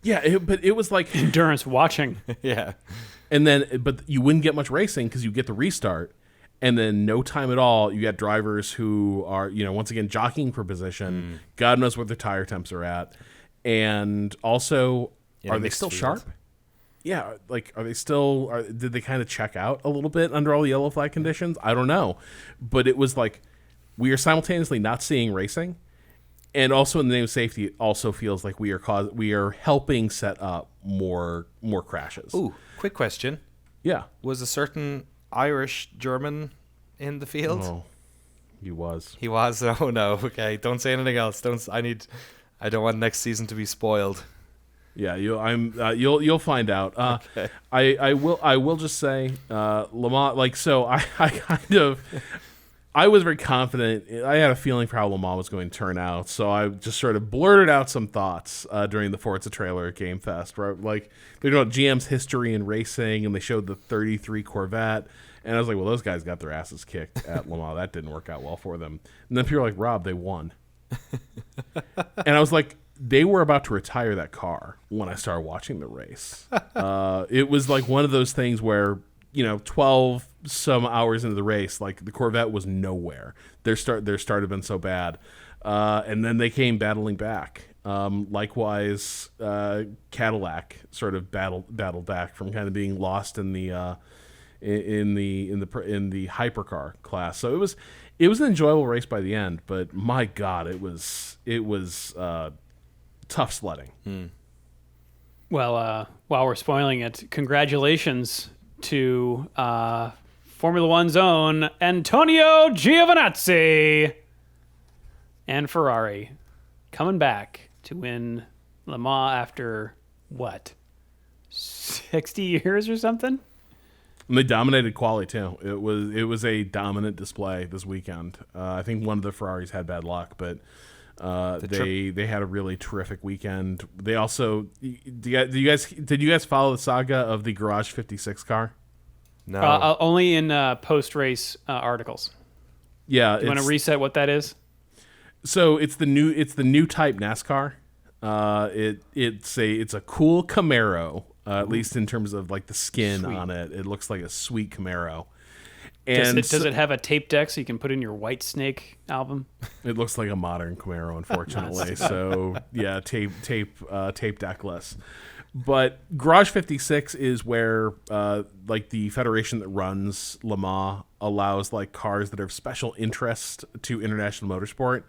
Yeah, but it was like Endurance watching. Yeah. And then, but you wouldn't get much racing because you get the restart, and then no time at all. You got drivers who are, once again, jockeying for position. God knows what their tire temps are at. And also, are they still sharp? Yeah, like, are they still, did they kind of check out a little bit under all the yellow flag conditions? I don't know. But it was like, we are simultaneously not seeing racing, and also in the name of safety, it also feels like we are helping set up more crashes. Ooh, quick question. Yeah. Was a certain Irish German in the field? Oh, he was. He was. Oh no. Okay, don't say anything else. I don't want next season to be spoiled. Yeah, you'll find out. Okay. I will just say, Le Mans. I was very confident. I had a feeling for how Le Mans was going to turn out, so I just sort of blurted out some thoughts during the Forza trailer at Game Fest, where like they talked about GM's history in racing, and they showed the '33 Corvette, and I was like, well, those guys got their asses kicked at Le Mans. That didn't work out well for them. And then people were like, Rob, they won. And I was like, they were about to retire that car when I started watching the race. It was like one of those things where, 12 some hours into the race, like the Corvette was nowhere. Their start had been so bad. And then they came battling back. Likewise, Cadillac sort of battled back from kind of being lost in the hypercar class. So it was an enjoyable race by the end, but my God, it was tough sledding. Well, while we're spoiling it, congratulations to Formula One's own Antonio Giovinazzi and Ferrari coming back to win Le Mans after, what, 60 years or something? And they dominated quali too. It was a dominant display this weekend. I think one of the Ferraris had bad luck, but they had a really terrific weekend. They also did you guys follow the saga of the Garage 56 car? No. Only in post-race articles. Yeah, You want to reset what that is? So it's the new type NASCAR. It's a cool Camaro, at least in terms of like the skin on it. It looks like a sweet Camaro. And Does it have a tape deck so you can put in your White Snake album? It looks like a modern Camaro, unfortunately. So yeah, tape deckless. But Garage 56 is where like the federation that runs Le Mans allows like cars that are of special interest to international motorsport.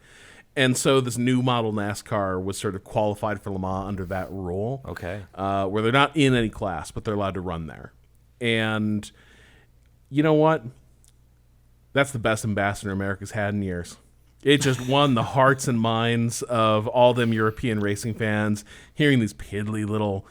And so this new model NASCAR was sort of qualified for Le Mans under that rule. Okay. Where they're not in any class, but they're allowed to run there. And you know what? That's the best ambassador America's had in years. It just won the hearts and minds of all them European racing fans, hearing these piddly little,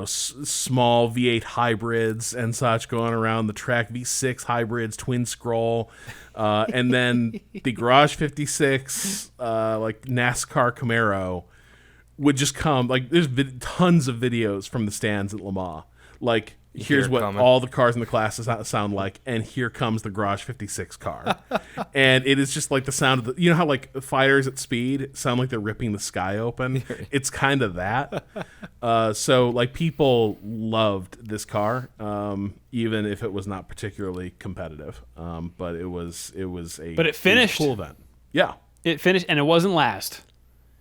small V8 hybrids and such going around the track, V6 hybrids, twin scroll, and then the Garage 56, like NASCAR Camaro would just come. Like, there's tons of videos from the stands at Le Mans. Like, here's what all the cars in the class sound like, and here comes the Garage 56 car. And it is just like the sound of how like fighters at speed sound like they're ripping the sky open? It's kind of that. So like people loved this car, even if it was not particularly competitive. But it was it finished. Cool event. Yeah. It finished, and it wasn't last.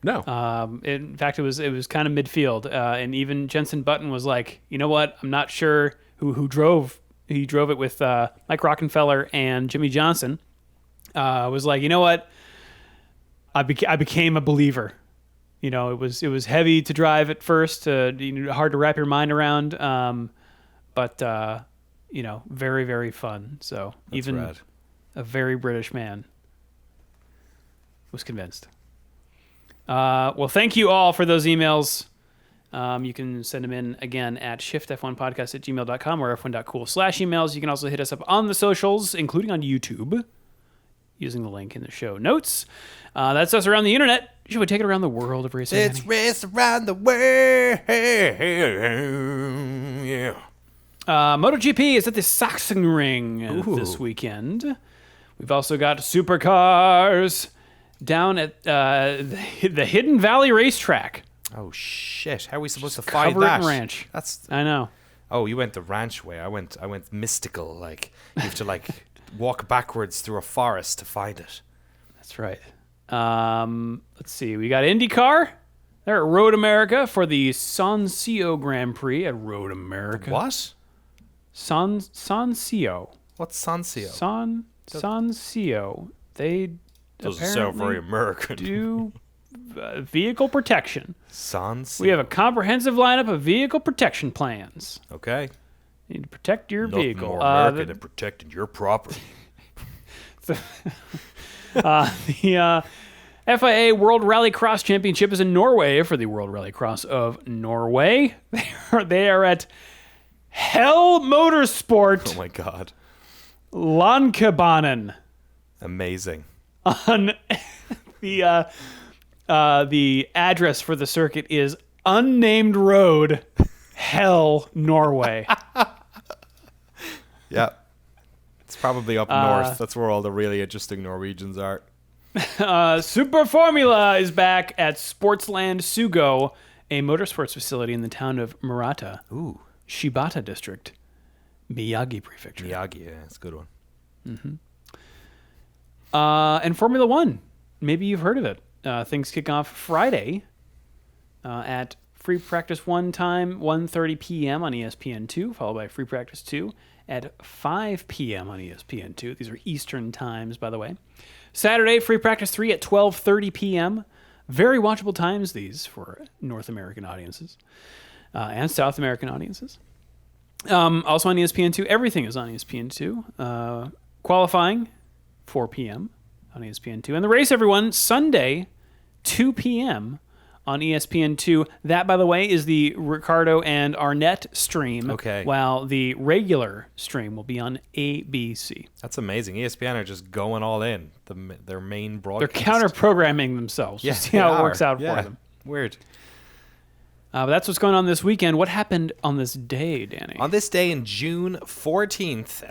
No. In fact, it was kind of midfield, and even Jensen Button was like, you know what? I'm not sure who drove. He drove it with Mike Rockenfeller and Jimmy Johnson. Was like, you know what? I became a believer. It was heavy to drive at first, hard to wrap your mind around, but very, very fun. So That's even rad. A very British man was convinced. Well, thank you all for those emails. You can send them in again at shiftf1podcast@gmail.com or f1.cool/emails. You can also hit us up on the socials, including on YouTube, using the link in the show notes. That's us around the internet. Should we take it around the world of racing? It's race around the world. Yeah. MotoGP is at the Sachsenring this weekend. We've also got supercars down at the Hidden Valley Racetrack. Oh shit! How are we supposed to find Cover it that? in ranch. That's. I know. Oh, you went the ranch way. I went mystical. Like you have to like walk backwards through a forest to find it. That's right. Let's see. We got IndyCar. They're at Road America for the Sansio Grand Prix at Road America. What? Sansio. What's Sansio? Sansio. They doesn't sound very American. Do vehicle protection. Sansio. We have a comprehensive lineup of vehicle protection plans. Okay. You need to protect your Nothing vehicle. more American than protecting your property. The FIA World Rallycross Championship is in Norway for the World Rallycross of Norway. They are at Hell Motorsport. Oh my god. Lankebanen. Amazing. On the address for the circuit is Unnamed Road, Hell, Norway. Yeah. It's probably up north. That's where all the really interesting Norwegians are. Super Formula is back at Sportsland Sugo, a motorsports facility in the town of Murata, Shibata District, Miyagi Prefecture. Miyagi, yeah, that's a good one. Mm-hmm. And Formula One, maybe you've heard of it. Things kick off Friday at Free Practice 1 time, 1:30 p.m. on ESPN2, followed by Free Practice 2 at 5 p.m. on ESPN2. These are Eastern times, by the way. Saturday, Free Practice 3 at 12:30 p.m. Very watchable times, these, for North American audiences and South American audiences. Also on ESPN2, everything is on ESPN2. Qualifying, 4 p.m. on ESPN2. And the race, everyone, Sunday, 2 p.m. on ESPN2. That, by the way, is the Ricardo and Arnett stream. Okay. While the regular stream will be on ABC. That's amazing. ESPN are just going all in. Their main They're broadcast. counter-programming themselves. Yeah, to see how they it works are. out for them. Weird. But that's what's going on this weekend. What happened on this day, Danny? On this day in June 14th,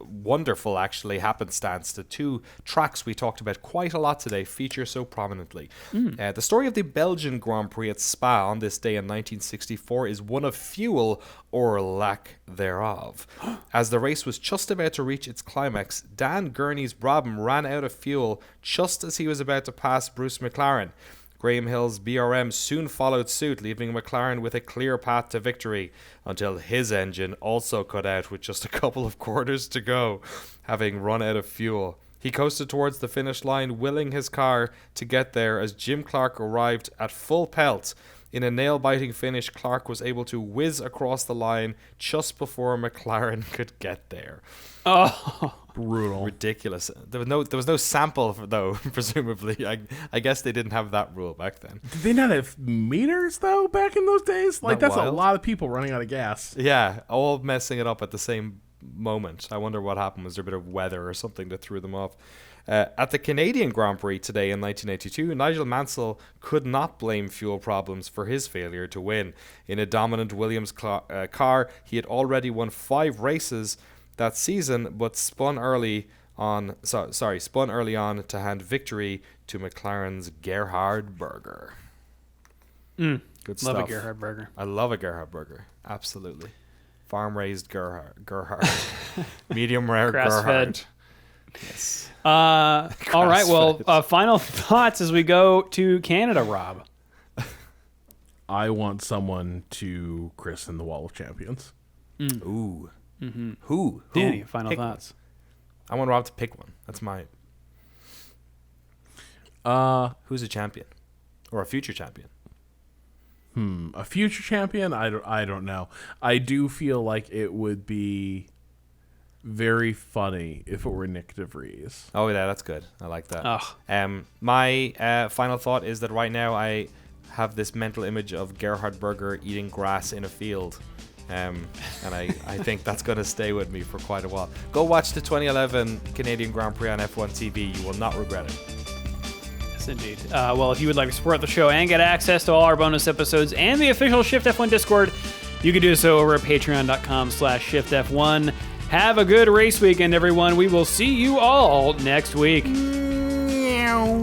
wonderful actually happenstance. The two tracks we talked about quite a lot today feature so prominently. The story of the Belgian Grand Prix at Spa on this day in 1964 is one of fuel or lack thereof. As the race was just about to reach its climax, Dan Gurney's Brabham ran out of fuel just as he was about to pass Bruce McLaren. Graham Hill's BRM soon followed suit, leaving McLaren with a clear path to victory, until his engine also cut out with just a couple of quarters to go, having run out of fuel. He coasted towards the finish line, willing his car to get there as Jim Clark arrived at full pelt. In a nail-biting finish, Clark was able to whiz across the line just before McLaren could get there. Oh, Brutal. Ridiculous. There was no sample though. Presumably, I guess they didn't have that rule back then. Did they not have meters though back in those days? Like Not that's wild. a lot of people running out of gas. Yeah, all messing it up at the same moment. I wonder what happened. Was there a bit of weather or something that threw them off? At the Canadian Grand Prix today in 1982, Nigel Mansell could not blame fuel problems for his failure to win. In a dominant Williams car, he had already won 5 races that season, but spun early on to hand victory to McLaren's Gerhard Berger. Good stuff. love a Gerhard Berger. I love a Gerhard Burger. Absolutely. Farm raised Gerhard. Medium rare Grass-fed. Gerhard. Yes. All right. Well, Grass-fed. final thoughts as we go to Canada, Rob. I want someone to christen the Wall of Champions. Ooh. Who? Danny, final Pick thoughts. one. I want Rob to pick one. That's my. Who's a champion? Or a future champion? A future champion? I don't know. I do feel like it would be very funny if it were Nick DeVries. Oh, yeah, that's good. I like that. Ugh. My final thought is that right now I have this mental image of Gerhard Berger eating grass in a field. And I think that's going to stay with me for quite a while. Go watch the 2011 Canadian Grand Prix on F1 TV. You will not regret it. Yes, indeed. Well, if you would like to support the show and get access to all our bonus episodes and the official Shift F1 Discord, you can do so over at patreon.com/ShiftF1. Have a good race weekend, everyone. We will see you all next week. Meow.